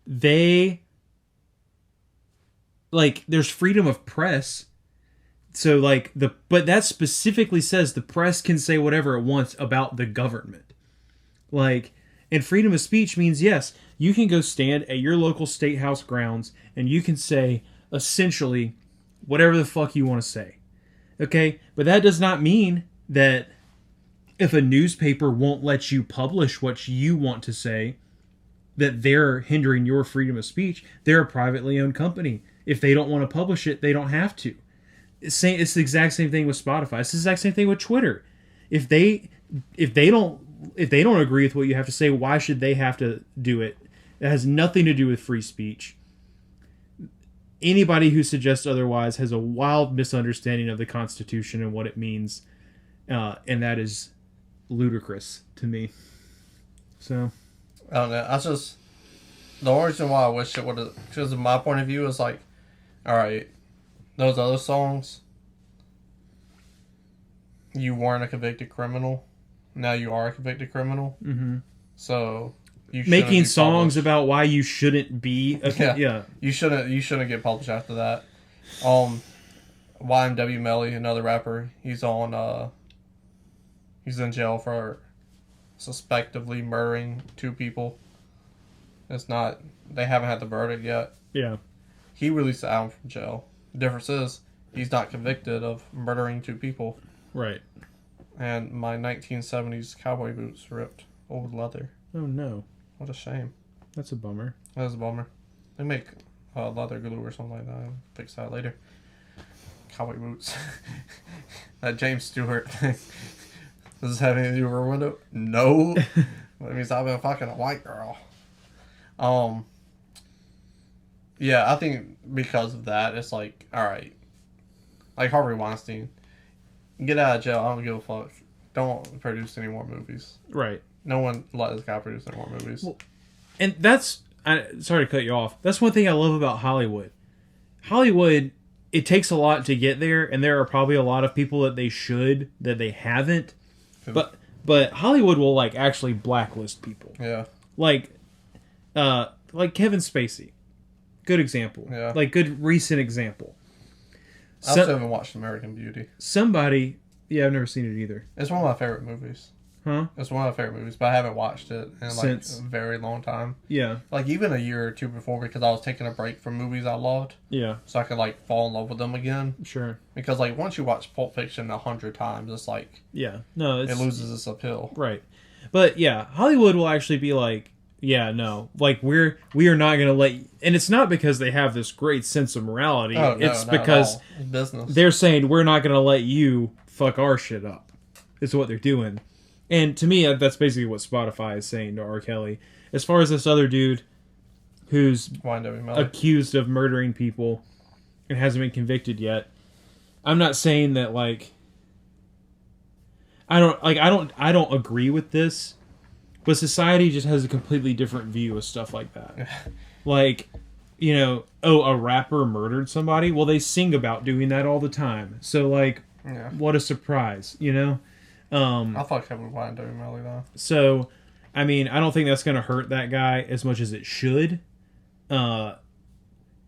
They, like, there's freedom of press. So, like, but that specifically says the press can say whatever it wants about the government. Like, and freedom of speech means, yes, you can go stand at your local state house grounds and you can say, essentially, whatever the fuck you want to say. Okay? But that does not mean that if a newspaper won't let you publish what you want to say, that they're hindering your freedom of speech. They're a privately owned company. If they don't want to publish it, they don't have to. It's the exact same thing with Spotify. It's the exact same thing with Twitter. If they don't agree with what you have to say, why should they have to do it? It has nothing to do with free speech. Anybody who suggests otherwise has a wild misunderstanding of the Constitution and what it means, and that is ludicrous to me. So, I don't know. The only reason why I wish it would have, because in my point of view, is like, all right, those other songs, you weren't a convicted criminal. Now you are a convicted criminal. Mm-hmm. So you making songs about why you shouldn't be. Yeah. You shouldn't get published after that. YMW Melly, another rapper, he's in jail for suspectively murdering 2 people. They haven't had the verdict yet. Yeah. He released the album from jail. The difference is he's not convicted of murdering 2 people. Right. And my 1970s cowboy boots ripped. Old leather. Oh no. What a shame. That's a bummer. That is a bummer. They make leather glue or something like that. I'll fix that later. Cowboy boots. That James Stewart thing. Does this have anything to do with her window? No. That means I've been fucking a white girl. Yeah, I think because of that, it's like, alright. Like Harvey Weinstein. Get out of jail, I don't give a fuck. Don't produce any more movies. Right. No one let this guy produce any more movies. Well, and sorry to cut you off. That's one thing I love about Hollywood. Hollywood, it takes a lot to get there, and there are probably a lot of people that they haven't. But Hollywood will, like, actually blacklist people. Yeah. Like Kevin Spacey. Good example. Yeah. Like, good recent example. I also haven't watched American Beauty. Yeah, I've never seen it either. It's one of my favorite movies. Huh? It's one of my favorite movies, but I haven't watched it in like a very long time. Yeah. Like even a year or 2 before, because I was taking a break from movies I loved. Yeah. So I could like fall in love with them again. Sure. Because like once you watch Pulp Fiction 100 times, it's like yeah, no, it loses its appeal. Right. But yeah, Hollywood will actually be like, yeah, no, like we are not going to let you, and it's not because they have this great sense of morality. Oh, no, it's because it's business. They're saying we're not going to let you fuck our shit up. Is what they're doing. And to me, that's basically what Spotify is saying to R. Kelly. As far as this other dude who's accused of murdering people and hasn't been convicted yet, I'm not saying that like I don't agree with this, but society just has a completely different view of stuff like that. Like, you know, a rapper murdered somebody. Well, they sing about doing that all the time. So like, what a surprise, you know? I thought Kevin would doing Melly though. So, I mean, I don't think that's going to hurt that guy as much as it should. And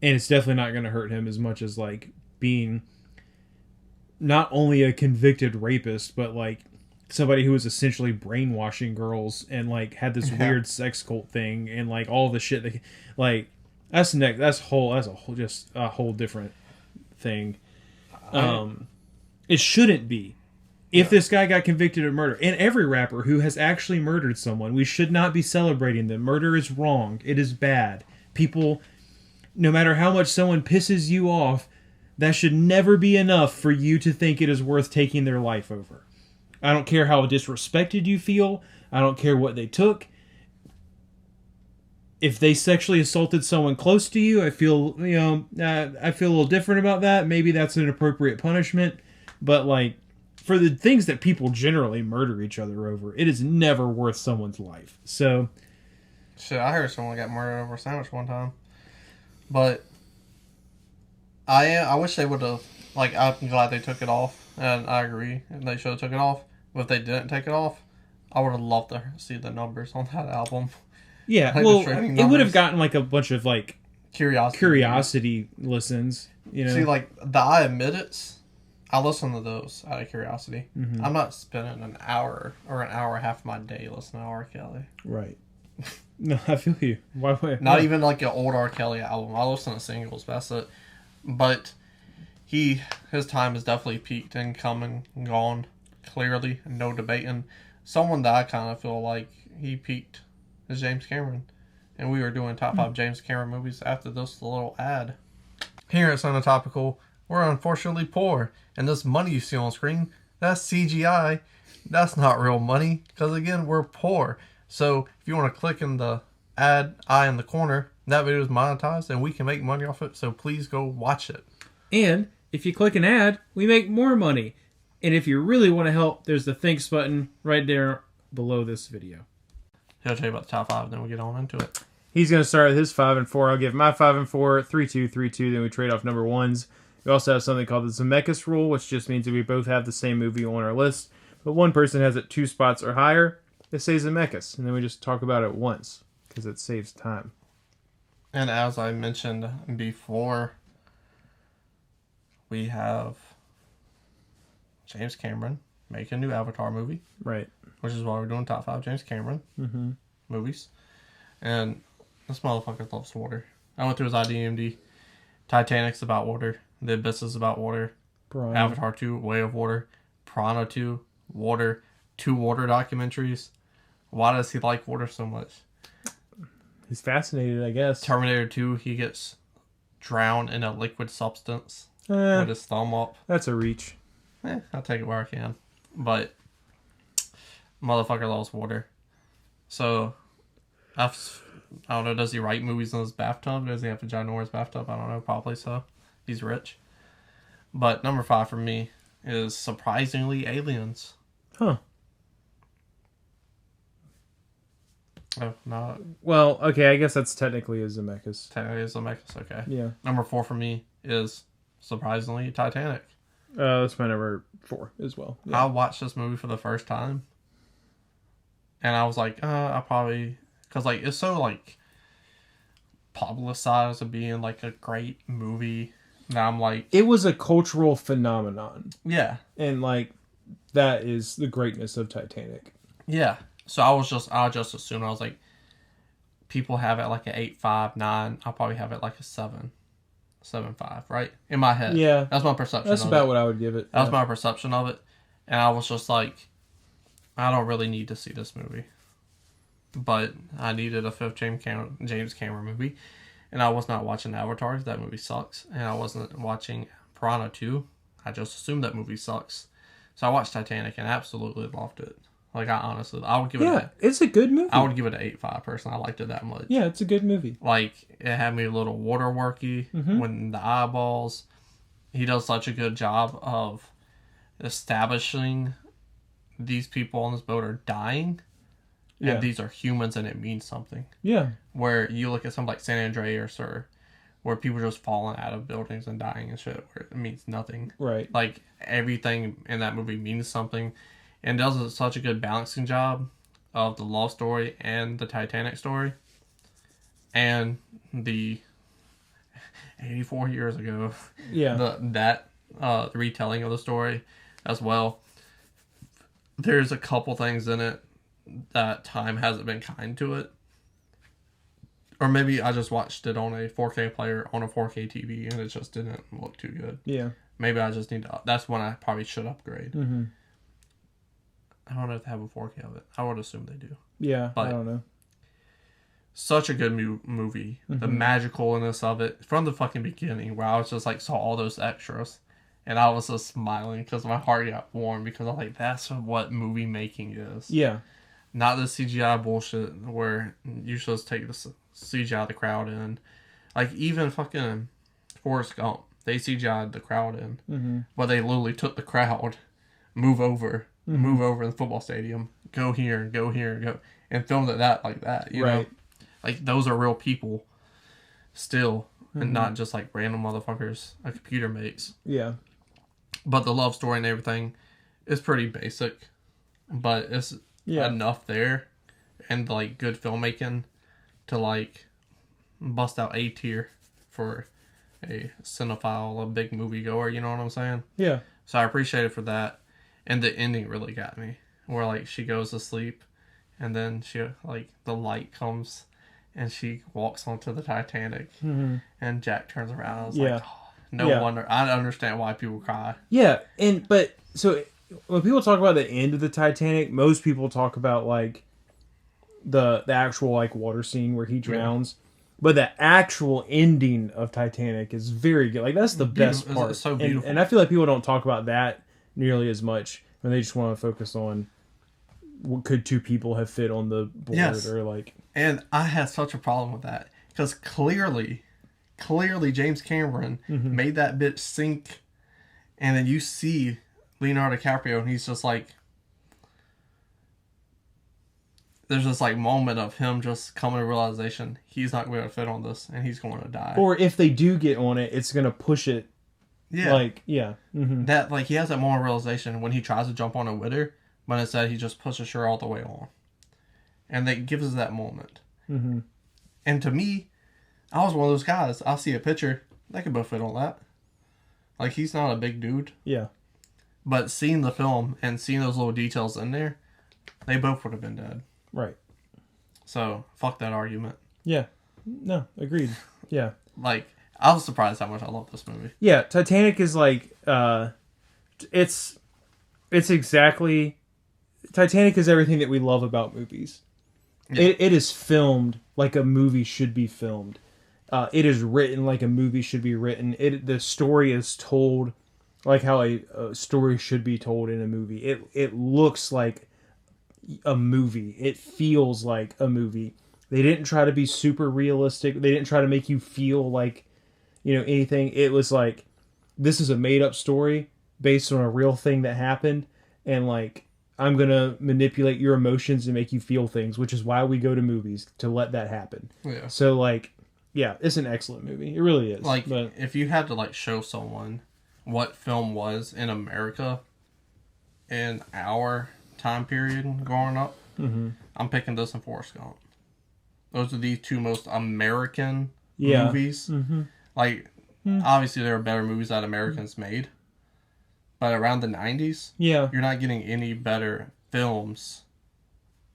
it's definitely not going to hurt him as much as like being not only a convicted rapist, but like somebody who was essentially brainwashing girls and like had this weird sex cult thing and like all the shit that like that's a whole different thing. It shouldn't be. If this guy got convicted of murder, and every rapper who has actually murdered someone, we should not be celebrating them. Murder is wrong. It is bad. People, no matter how much someone pisses you off, that should never be enough for you to think it is worth taking their life over. I don't care how disrespected you feel. I don't care what they took. If they sexually assaulted someone close to you, I feel a little different about that. Maybe that's an appropriate punishment. But like, for the things that people generally murder each other over, it is never worth someone's life. So, shit, I heard someone got murdered over a sandwich one time, but I wish they would have. Like, I'm glad they took it off, and I agree, and they should have took it off. But if they didn't take it off, I would have loved to see the numbers on that album. Yeah, like well, it would have gotten like a bunch of like curiosity listens. You know, see, like the I Admit It's, I listen to those out of curiosity. Mm-hmm. I'm not spending an hour or an hour and a half of my day listening to R. Kelly. Right. No, I feel you. Why? Not even like an old R. Kelly album. I listen to singles. That's it. But his time has definitely peaked and come and gone. Clearly, no debating. Someone that I kind of feel like he peaked is James Cameron. And we were doing top 5 James Cameron movies after this little ad. Here at NotTopical, we're unfortunately poor. And this money you see on screen, that's CGI. That's not real money. Because again, we're poor. So if you want to click in the ad eye in the corner, that video is monetized and we can make money off it. So please go watch it. And if you click an ad, we make more money. And if you really want to help, there's the thanks button right there below this video. He'll tell you about the top 5, then we get on into it. He's going to start with his 5 and 4. I'll give my 5 and 4, 3-2, 3-2. Then we trade off number ones. We also have something called the Zemeckis rule, which just means that we both have the same movie on our list, but one person has it 2 spots or higher. They say Zemeckis, and then we just talk about it once because it saves time. And as I mentioned before, we have James Cameron make a new Avatar movie. Right. Which is why we're doing top 5 James Cameron movies. And this motherfucker loves water. I went through his IMDb. Titanic's about water. The Abyss is about water. Piranha. Avatar 2, Way of Water. Piranha 2, water. 2 water documentaries. Why does he like water so much? He's fascinated, I guess. Terminator 2, he gets drowned in a liquid substance with his thumb up. That's a reach. I'll take it where I can. But motherfucker loves water. So I don't know, does he write movies in his bathtub? Does he have a ginormous bathtub? I don't know, probably so. He's rich. But number 5 for me is surprisingly Aliens. Huh. Oh, no. Well, okay, I guess that's technically a Zemeckis. Technically a Zemeckis, okay. Yeah. Number 4 for me is surprisingly Titanic. That's my number 4 as well. Yeah. I watched this movie for the first time. And I was like, I probably... Because, like, it's so, like, publicized as being, like, a great movie. Now I'm like... It was a cultural phenomenon. Yeah. And, like, that is the greatness of Titanic. Yeah. So I just assumed, I was like, people have it like an 8.5, 9. I'll probably have it like a 7.5, right? In my head. Yeah. That's my perception That's of about it. what I would give it. That was my perception of it. And I was just like, I don't really need to see this movie. But I needed a 5th James Cameron movie. And I was not watching Avatar because that movie sucks. And I wasn't watching Piranha 2. I just assumed that movie sucks. So I watched Titanic and absolutely loved it. Like, I would give it it's a good movie. I would give it an 8.5 personally. I liked it that much. Yeah, it's a good movie. Like, it had me a little waterworky when the eyeballs. He does such a good job of establishing these people on this boat are dying. Yeah. And these are humans and it means something. Yeah. Where you look at something like San Andreas or where people are just falling out of buildings and dying and shit where it means nothing. Right. Like, everything in that movie means something. And does such a good balancing job of the love story and the Titanic story. And the 84 years ago. Yeah. That retelling of the story as well. There's a couple things in it that time hasn't been kind to it. Or maybe I just watched it on a 4K player on a 4K TV and it just didn't look too good. Yeah. Maybe I just need to... That's when I probably should upgrade. Mm-hmm. I don't know if they have a 4K of it. I would assume they do. Yeah, but I don't know. Such a good movie. Mm-hmm. The magicalness of it from the fucking beginning, where I was just like saw all those extras, and I was just smiling because my heart got warm because I'm like, that's what movie making is. Yeah. Not the CGI bullshit where you should just take the CGI the crowd in. Like even fucking Forrest Gump, they CGI'd the crowd in, but they literally took the crowd, move over the football stadium, go here, go, and filmed it like that. You know, like those are real people still, and not just like random motherfuckers a computer makes. Yeah. But the love story and everything is pretty basic, but it's enough there, and like good filmmaking to like bust out A tier for a cinephile, a big moviegoer. You know what I'm saying? Yeah. So I appreciate it for that, and the ending really got me, where like she goes to sleep, and then she like the light comes, and she walks onto the Titanic, and Jack turns around. I was like, oh, no wonder. I understand why people cry. Yeah, but so when people talk about the end of the Titanic, most people talk about like the actual like water scene where he drowns. Yeah. But the actual ending of Titanic is very good. Like that's the best part. It's so beautiful. And I feel like people don't talk about that nearly as much when they just want to focus on what could two people have fit on the board or like. And I had such a problem with that because clearly James Cameron made that bitch sink, and then you see Leonardo DiCaprio and he's just like, there's this like moment of him just coming to realization he's not going to fit on this and he's going to die. Or if they do get on it, it's going to push it. Yeah. Like, yeah. Mm-hmm. That like he has that moment of realization when he tries to jump on it with her, but instead he just pushes her all the way on. And that gives us that moment. Mm-hmm. And to me, I was one of those guys. I'll see a picture. They could both fit on that. Like, he's not a big dude. Yeah. But seeing the film and seeing those little details in there, they both would have been dead. Right. So, fuck that argument. Yeah. No, agreed. Yeah. Like, I was surprised how much I love this movie. Yeah, Titanic is like, it's exactly, Titanic is everything that we love about movies. Yeah. It is filmed like a movie should be filmed. It is written like a movie should be written. The story is told like how a story should be told in a movie. It looks like a movie. It feels like a movie. They didn't try to be super realistic. They didn't try to make you feel like, anything. It was like, this is a made up story based on a real thing that happened, and like, I'm going to manipulate your emotions and make you feel things, which is why we go to movies, to let that happen. Yeah. So, like, yeah, it's an excellent movie. It really is. Like, if you had to, like, show someone what film was in America in our time period growing up, I'm picking this and Forrest Gump. Those are the two most American movies. Mm-hmm. Like, obviously there are better movies that Americans made. But around the 90s, you're not getting any better films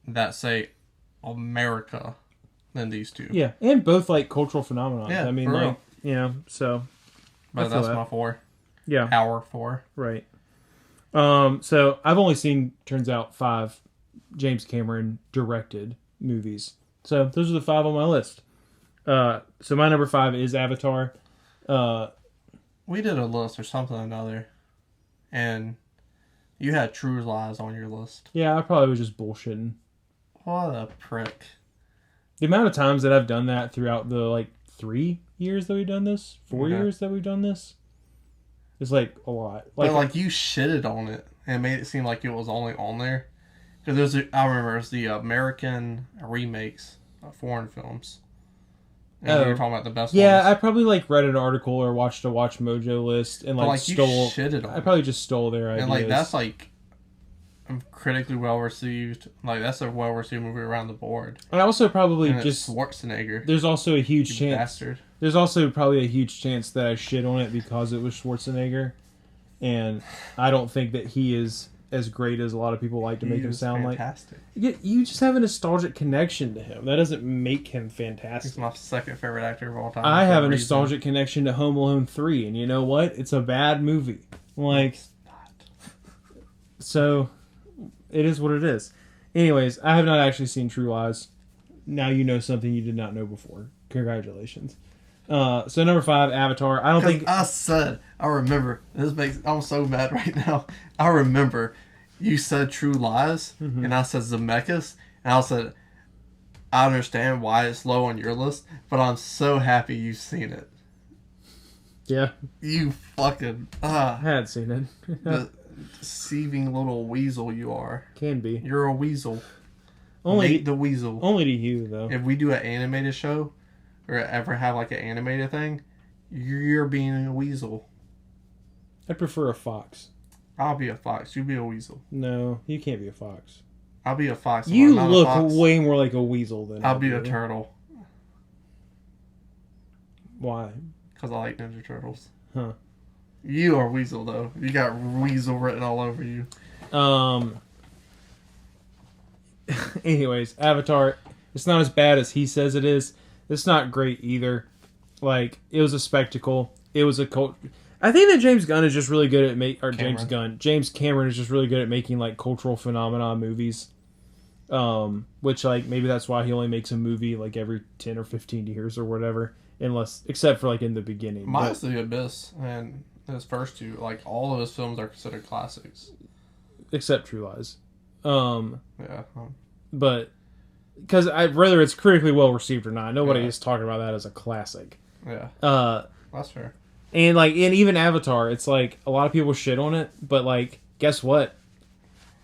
that say America than these two. Yeah, and both like cultural phenomena. Yeah, I mean, like, so. But that's my 4. Yeah. Our 4. Right. So I've only seen, turns out, 5 James Cameron directed movies. So those are the 5 on my list. So my number 5 is Avatar. We did a list or something or another. And you had True Lies on your list. Yeah, I probably was just bullshitting. What a prick. The amount of times that I've done that throughout the, 3 years that we've done this, 4 years that we've done this, is, a lot. But, you shitted on it and made it seem like it was only on there. Because I remember it was the American remakes of foreign films. And you were talking about the best ones. Yeah, I probably read an article or watched a Watch Mojo list and stole. You shitted on I probably just stole their ideas. And that's critically well received. That's a well received movie around the board. I also probably and just Schwarzenegger. There's also a huge chance. Bastard. There's also probably a huge chance that I shit on it because it was Schwarzenegger, and I don't think that he is as great as a lot of people like to make him sound fantastic. You just have a nostalgic connection to him. That doesn't make him fantastic. He's my second favorite actor of all time. I have a nostalgic connection to Home Alone 3, and you know what? It's a bad movie. It's not. So, it is what it is. Anyways, I have not actually seen True Lies. Now you know something you did not know before. Congratulations. So number 5, Avatar. I don't think I remember. I'm so mad right now. I remember you said True Lies, and I said Zemeckis, and I said, I understand why it's low on your list, but I'm so happy you've seen it. Yeah. You fucking... I had seen it. deceiving little weasel you are. Can be. You're a weasel. Only Nate the weasel. Only to you, though. If we do an animated show, or ever have like an animated thing, you're being a weasel. I prefer a fox. I'll be a fox. You be a weasel. No, you can't be a fox. I'll be a fox. You look way more like a weasel than I'll be a turtle. Why? Because I like Ninja Turtles. Huh. You are weasel though. You got weasel written all over you. Anyways, Avatar. It's not as bad as he says it is. It's not great either. Like, it was a spectacle. It was a cult. I think that James Cameron is just really good at James Cameron is just really good at making like cultural phenomenon movies. Which like maybe that's why he only makes a movie like every 10 or 15 years or whatever, except for like in the beginning. Mine's The Abyss and his first two, like all of his films are considered classics. Except True Lies. Yeah. But because whether it's critically well received or not, nobody is talking about that as a classic. Yeah. That's fair. And even Avatar, it's like a lot of people shit on it, but like, guess what?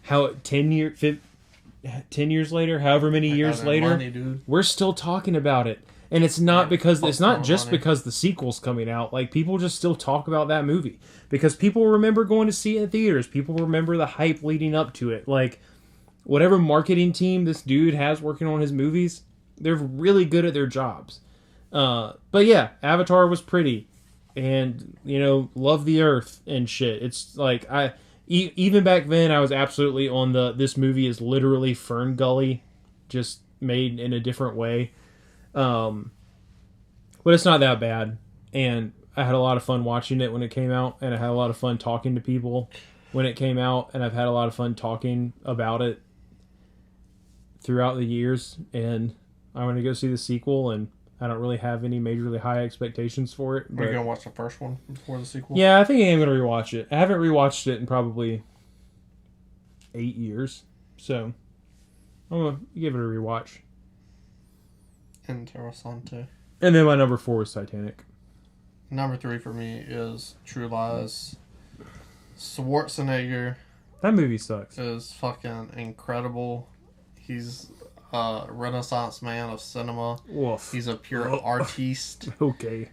10 years later, however many years later, money, we're still talking about it. And it's not because it's not just because the sequel's coming out. Like, people just still talk about that movie because people remember going to see it in theaters. People remember the hype leading up to it. Like, whatever marketing team this dude has working on his movies, they're really good at their jobs. But yeah, Avatar was pretty. And, love the earth and shit. It's like, even back then, I was absolutely on this movie is literally Fern Gully, just made in a different way. But it's not that bad. And I had a lot of fun watching it when it came out. And I had a lot of fun talking to people when it came out. And I've had a lot of fun talking about it throughout the years. And I want to go see the sequel, and I don't really have any majorly high expectations for it. Are you going to watch the first one before the sequel? Yeah, I think I am going to rewatch it. I haven't rewatched it in probably 8 years. So, I'm going to give it a rewatch. Interessante. And then my number 4 was Titanic. Number 3 for me is True Lies. Schwarzenegger. That movie sucks. Is fucking incredible. He's a renaissance man of cinema. Woof. He's a pure artiste. Okay.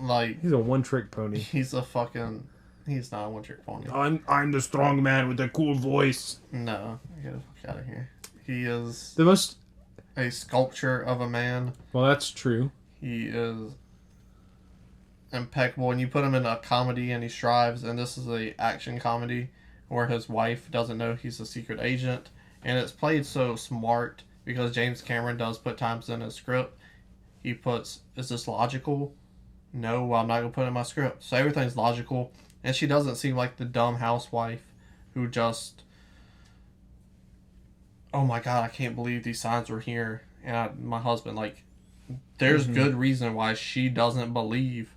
Like, he's a one-trick pony. He's not a one-trick pony. I'm the strong man with the cool voice. No, get the fuck out of here. He is the most a sculpture of a man. Well, that's true. He is impeccable, and you put him in a comedy, and he strives. And this is a action comedy where his wife doesn't know he's a secret agent. And it's played so smart because James Cameron does put times in his script. He puts, is this logical? No, well, I'm not going to put it in my script. So everything's logical. And she doesn't seem like the dumb housewife who just, oh my God, I can't believe these signs were here. And my husband, like, there's good reason why she doesn't believe.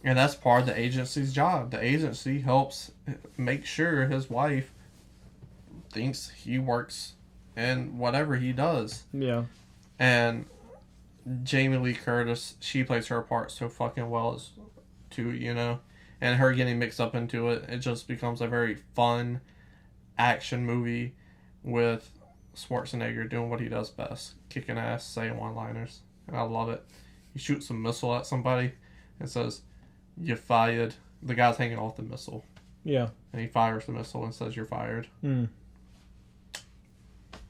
And that's part of the agency's job. The agency helps make sure his wife thinks he works in whatever he does. Yeah. And Jamie Lee Curtis, she plays her part so fucking well too, and her getting mixed up into it just becomes a very fun action movie with Schwarzenegger doing what he does best, kicking ass, saying one-liners, and I love it. He shoots a missile at somebody and says, "You're fired." The guy's hanging off the missile. Yeah. And he fires the missile and says, "You're fired."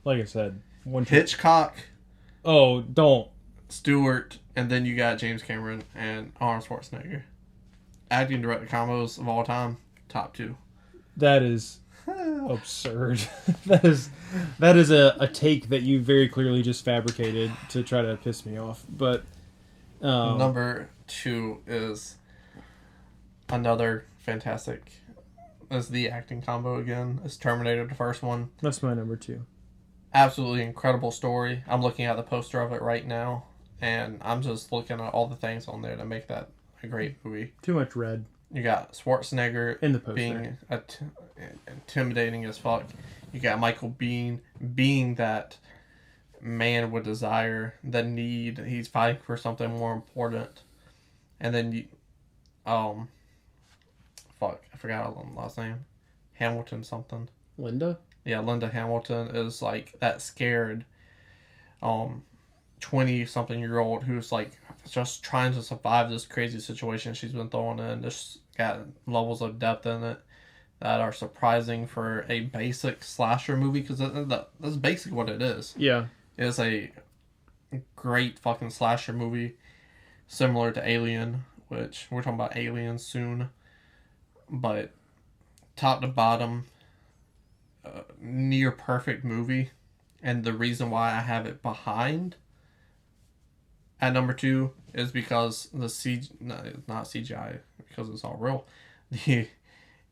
Like I said, Hitchcock. Oh, don't. Stewart, and then you got James Cameron and Arnold Schwarzenegger. Acting director combos of all time, top 2. That is absurd. that is a take that you very clearly just fabricated to try to piss me off. But number 2 is another fantastic. Is the acting combo again? It's Terminator, the first one. That's my number 2. Absolutely incredible story. I'm looking at the poster of it right now, and I'm just looking at all the things on there to make that a great movie. Too much red. You got Schwarzenegger in the poster being intimidating as fuck. You got Michael Biehn being that man with desire, the need. He's fighting for something more important. And then fuck, I forgot her last name. Hamilton something. Linda? Yeah, Linda Hamilton is like that scared 20-something-year-old who's like just trying to survive this crazy situation she's been thrown in. Just got levels of depth in it that are surprising for a basic slasher movie, because that's basically what it is. Yeah. It's a great fucking slasher movie similar to Alien, which we're talking about Aliens soon, but top to bottom, near perfect movie. And the reason why I have it behind at number 2 is because not CGI, because it's all real.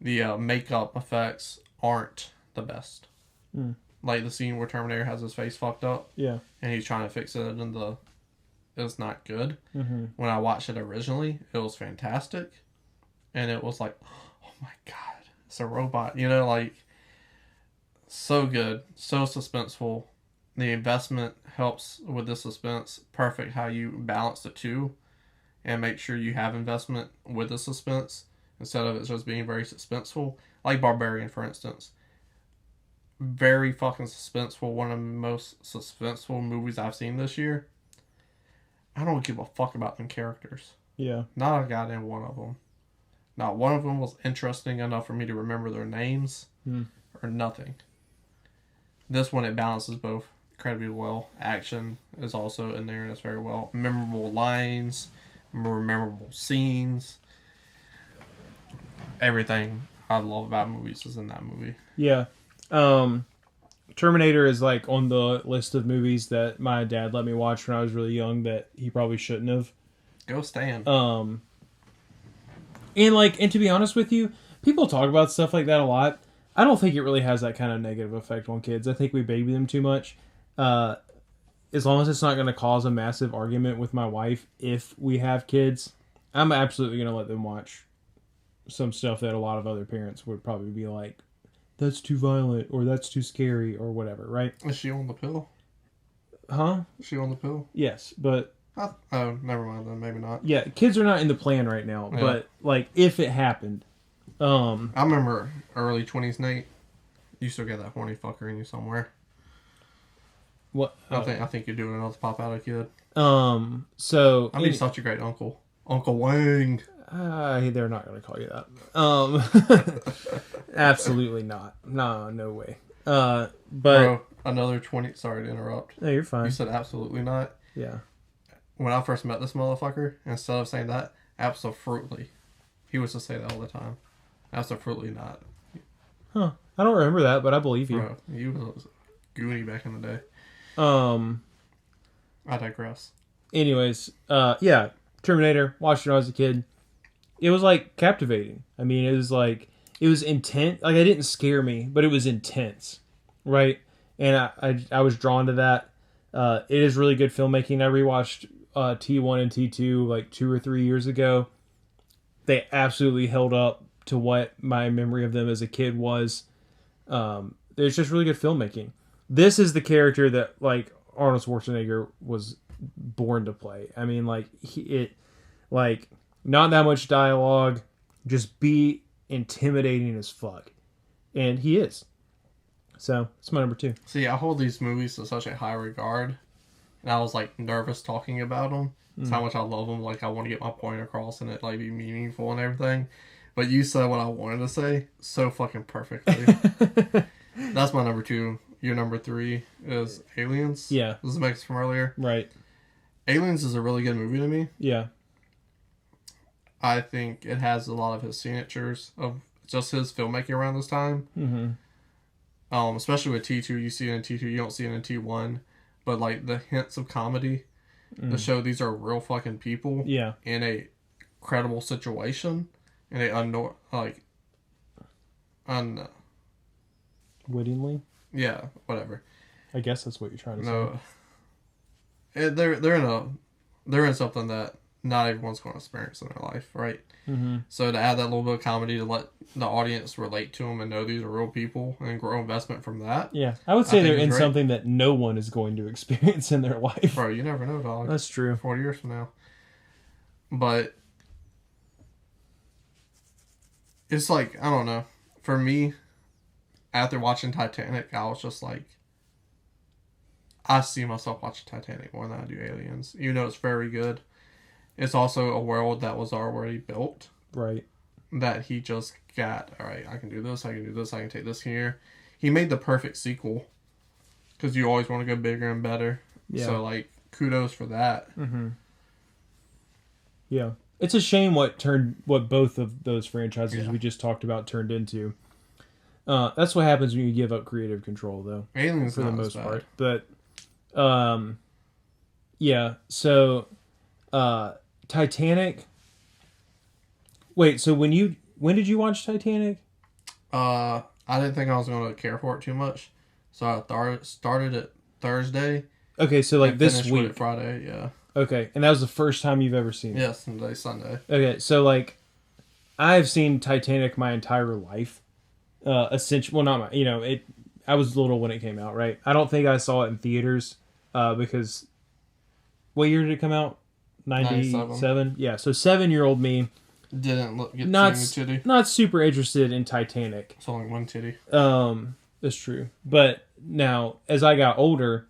The makeup effects aren't the best. Like the scene where Terminator has his face fucked up. Yeah. And he's trying to fix it, and it's not good. When I watched it originally, it was fantastic, and it was like, oh my god, it's a robot. You know, like, so good, so suspenseful. The investment helps with the suspense. Perfect how you balance the two, and make sure you have investment with the suspense instead of it just being very suspenseful. Like Barbarian, for instance. Very fucking suspenseful. One of the most suspenseful movies I've seen this year. I don't give a fuck about them characters. Yeah. Not a goddamn one of them. Not one of them was interesting enough for me to remember their names or nothing. This one, it balances both incredibly well. Action is also in there, and it's very well. Memorable lines, memorable scenes. Everything I love about movies is in that movie. Yeah. Terminator is like on the list of movies that my dad let me watch when I was really young that he probably shouldn't have. Go Stan. And to be honest with you, people talk about stuff like that a lot. I don't think it really has that kind of negative effect on kids. I think we baby them too much. As long as it's not going to cause a massive argument with my wife if we have kids, I'm absolutely going to let them watch some stuff that a lot of other parents would probably be like, that's too violent, or that's too scary, or whatever, right? Is she on the pill? Huh? Is she on the pill? Yes, but... Oh, never mind then. Maybe not. Yeah, kids are not in the plan right now, Yeah. but, like, if it happened... I remember early 20s, Nate. You still got that horny fucker in you somewhere. What? I think you're doing enough to pop out a kid. So... I'd be such a great uncle. Uncle Wang. They're not going to call you that. Absolutely not. No way. But Bro, another 20... Sorry to interrupt. No, you're fine. You said absolutely not. Yeah. When I first met this motherfucker, instead of saying that, absolutely. He used to say that all the time. Absolutely not. Huh. I don't remember that, but I believe you. Bro, you was Goonie back in the day. I digress. Anyways, yeah. Terminator, watched it when I was a kid. It was, like, captivating. I mean, it was intense. Like, it didn't scare me, but it was intense, right? And I was drawn to that. It is really good filmmaking. I rewatched T1 and T2 like 2 or 3 years ago. They absolutely held up to what my memory of them as a kid was. There's just really good filmmaking. This is the character that, like, Arnold Schwarzenegger was born to play. I mean, like, not that much dialogue, just be intimidating as fuck. And he is. So, it's my number 2. See, I hold these movies to such a high regard, and I was, like, nervous talking about them. It's how much I love them. Like, I want to get my point across and it, like, be meaningful and everything. But you said what I wanted to say so fucking perfectly. That's my number 2. Your number 3 is Aliens. Yeah. This is Max from earlier. Right. Aliens is a really good movie to me. Yeah. I think it has a lot of his signatures of just his filmmaking around this time. Mm-hmm. Especially with T2, you see it in T2, you don't see it in T1. But, like, the hints of comedy to show these are real fucking people in a credible situation. And Wittingly? Yeah, whatever. I guess that's what you're trying to say. They're in something that not everyone's going to experience in their life, right? Mm-hmm. So to add that little bit of comedy to let the audience relate to them and know these are real people and grow investment from that. Yeah, I would say they're in something that no one is going to experience in their life. Bro, you never know, dog. That's true. 40 years from now. But it's like, I don't know. For me, after watching Titanic, I was just like, I see myself watching Titanic more than I do Aliens. Even though it's very good, it's also a world that was already built. Right. That he just got, all right, I can do this, I can do this, I can take this here. He made the perfect sequel. Because you always want to go bigger and better. Yeah. So, like, kudos for that. Mm-hmm. Yeah. It's a shame what both of those franchises we just talked about turned into. That's what happens when you give up creative control, though. Aliens for the most part. But, yeah. So, Titanic. Wait. So when did you watch Titanic? I didn't think I was going to care for it too much, so I started it Thursday. Okay, so like this week, with it Friday. Yeah. Okay, and that was the first time you've ever seen it? Yes, Sunday. Okay, so like, I've seen Titanic my entire life. Essentially, well, not my, it. I was little when it came out, right? I don't think I saw it in theaters, because, what year did it come out? 97? Yeah, so 7-year-old me didn't get not titty. Not super interested in Titanic. It's only one titty. That's true. But now, as I got older,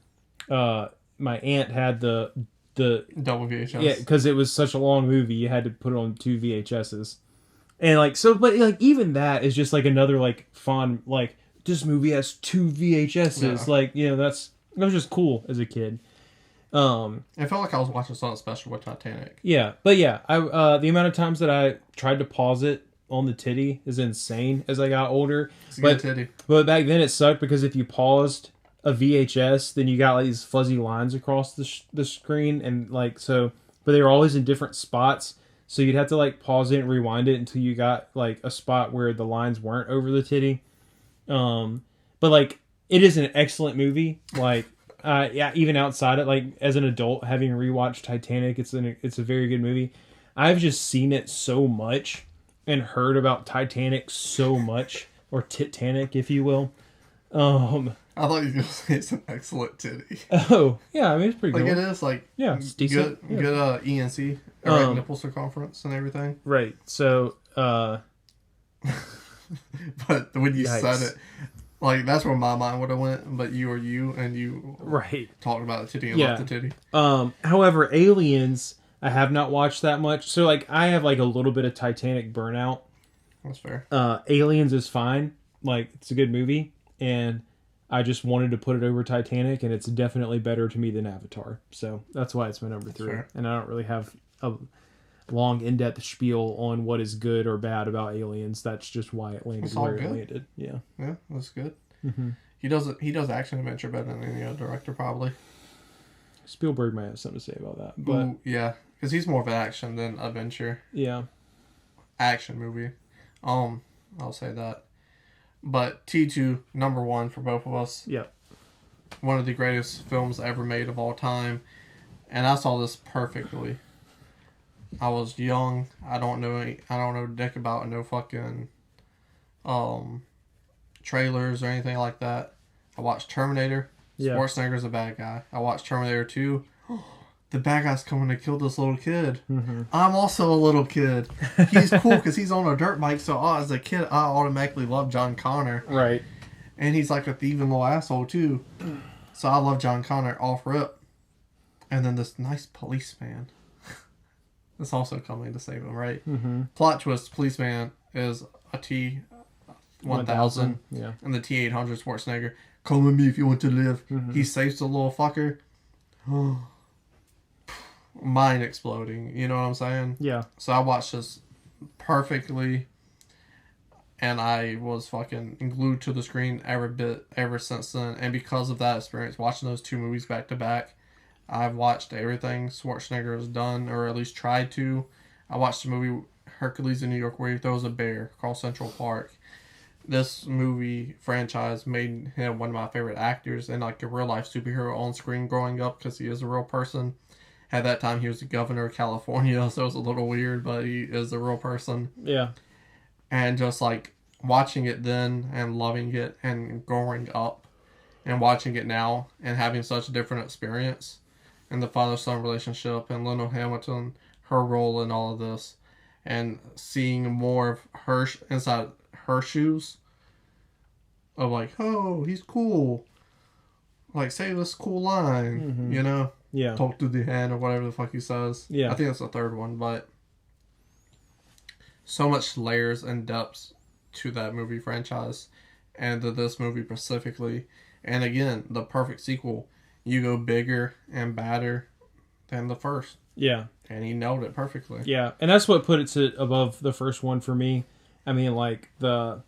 my aunt had the double VHS. Yeah, because it was such a long movie, you had to put it on 2 VHSs. And like, so, but like, even that is just like another like fun, like, this movie has 2 VHSs. Yeah. Like, that was just cool as a kid. It felt like I was watching something special with Titanic. Yeah, but yeah, the amount of times that I tried to pause it on the titty is insane as I got older. It's a good titty. But back then it sucked because if you paused a VHS, then you got like these fuzzy lines across the screen, and like, so, but they were always in different spots, so you'd have to like pause it and rewind it until you got like a spot where the lines weren't over the titty. But like, it is an excellent movie. Like, yeah, even outside it, like as an adult having rewatched Titanic, it's a very good movie. I've just seen it so much and heard about Titanic so much, or Titanic, if you will. I thought you were going to say it's an excellent titty. Oh, yeah, I mean, it's pretty good. Like, it is, like, yeah, it's decent. Good ENC, erect nipple circumference and everything. Right, so, but when you said it, like, that's where my mind would have went, but you and you talked about the titty and left the titty. However, Aliens, I have not watched that much, so, like, I have, like, a little bit of Titanic burnout. That's fair. Aliens is fine. Like, it's a good movie, and I just wanted to put it over Titanic, and it's definitely better to me than Avatar. So that's why it's my number 3. Sure. And I don't really have a long, in-depth spiel on what is good or bad about Aliens. That's just why it landed where it landed. Yeah. Yeah, that's good. Mm-hmm. He does action adventure better than any other director, probably. Spielberg might have something to say about that. But yeah, because he's more of an action than adventure. Yeah. Action movie. I'll say that. But T2, number 1 for both of us. Yep. One of the greatest films ever made of all time. And I saw this perfectly. I was young. I don't know dick about no fucking trailers or anything like that. I watched Terminator. Yeah. Schwarzenegger's a bad guy. I watched Terminator 2. The bad guy's coming to kill this little kid. Mm-hmm. I'm also a little kid. He's cool because he's on a dirt bike, so as a kid, I automatically love John Connor. Right. And he's like a thieving little asshole, too. So I love John Connor off rip. And then this nice policeman is also coming to save him, right? Mm-hmm. Plot twist, policeman is a T-1000. Yeah. And the T-800 Schwarzenegger. Come with me if you want to live. Mm-hmm. He saves the little fucker. Mind exploding, you know what I'm saying? Yeah. So I watched this perfectly, and I was fucking glued to the screen ever since then. And because of that experience, watching those 2 movies back to back, I've watched everything Schwarzenegger has done, or at least tried to. I watched the movie Hercules in New York where he throws a bear across Central Park. This movie franchise made him one of my favorite actors and like a real life superhero on screen growing up because he is a real person. At that time, he was the governor of California, so it was a little weird, but he is a real person. Yeah. And just, like, watching it then and loving it and growing up and watching it now and having such a different experience and the father-son relationship and Linda Hamilton, her role in all of this. and seeing more of her inside her shoes. Of like, oh, he's cool. Like, say this cool line, you know? Yeah. Talk to the hand or whatever the fuck he says. Yeah. I think that's the third one, but so much layers and depths to that movie franchise and to this movie specifically. And again, the perfect sequel. You go bigger and badder than the first. Yeah. And he nailed it perfectly. Yeah. And that's what put it above the first one for me. I mean, like, the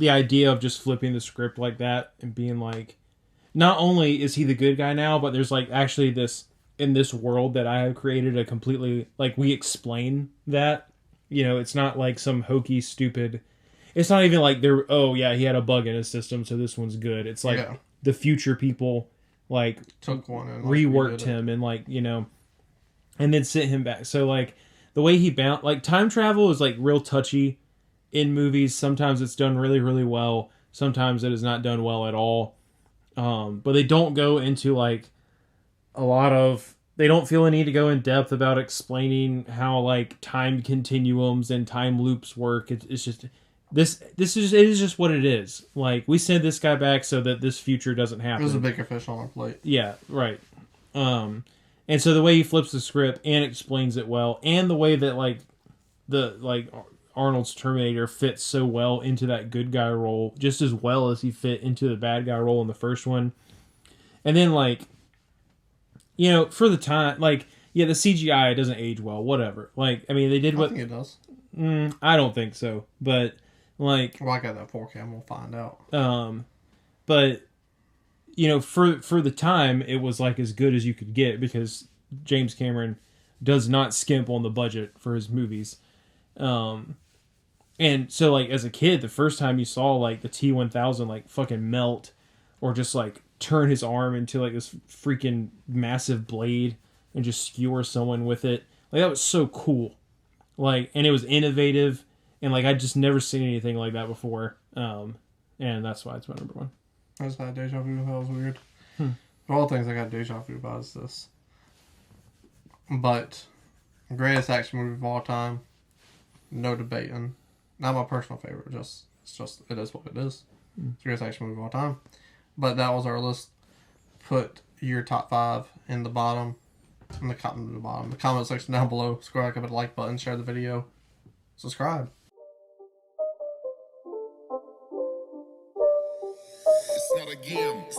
idea of just flipping the script like that and being like, not only is he the good guy now, but there's like actually this, in this world that I have created, a completely, like, we explain that, you know, it's not like some hokey, stupid, it's not even like they're, oh yeah, he had a bug in his system, so this one's good. It's like the future people, like, took one and reworked him and, like, you know, and then sent him back. So, like, the way he bounced, like, time travel is, like, real touchy in movies. Sometimes it's done really, really well. Sometimes it is not done well at all. But they don't go into, like, a lot of, they don't feel a need to go in depth about explaining how, like, time continuums and time loops work. It's just, it is just what it is. Like, we send this guy back so that this future doesn't happen. It was a bigger fish on our plate. Yeah, right. And so the way he flips the script and explains it well, and the way that, like, Arnold's Terminator fits so well into that good guy role, just as well as he fit into the bad guy role in the first one. And then, like, you know, for the time, like, yeah, the CGI doesn't age well, whatever. Like, I mean, they did what... I think it does. I don't think so. But, like... Well, I got that 4K, and we'll find out. But, you know, for the time, it was, like, as good as you could get, because James Cameron does not skimp on the budget for his movies. And so, like, as a kid, the first time you saw, like, the T-1000, like, fucking melt, or just, like, turn his arm into, like, this freaking massive blade and just skewer someone with it, like, that was so cool. Like, and it was innovative, and, like, I'd just never seen anything like that before. And that's why it's my number one. I just had deja vu. That was weird. Of all things I got deja vu about is this. But, greatest action movie of all time, no debating. Not my personal favorite, it is what it is. It's the greatest action movie of all time. But that was our list. Put your top 5 in the bottom. In the comment section down below. Scroll back up at the like button, share the video, subscribe. It's not a game, it's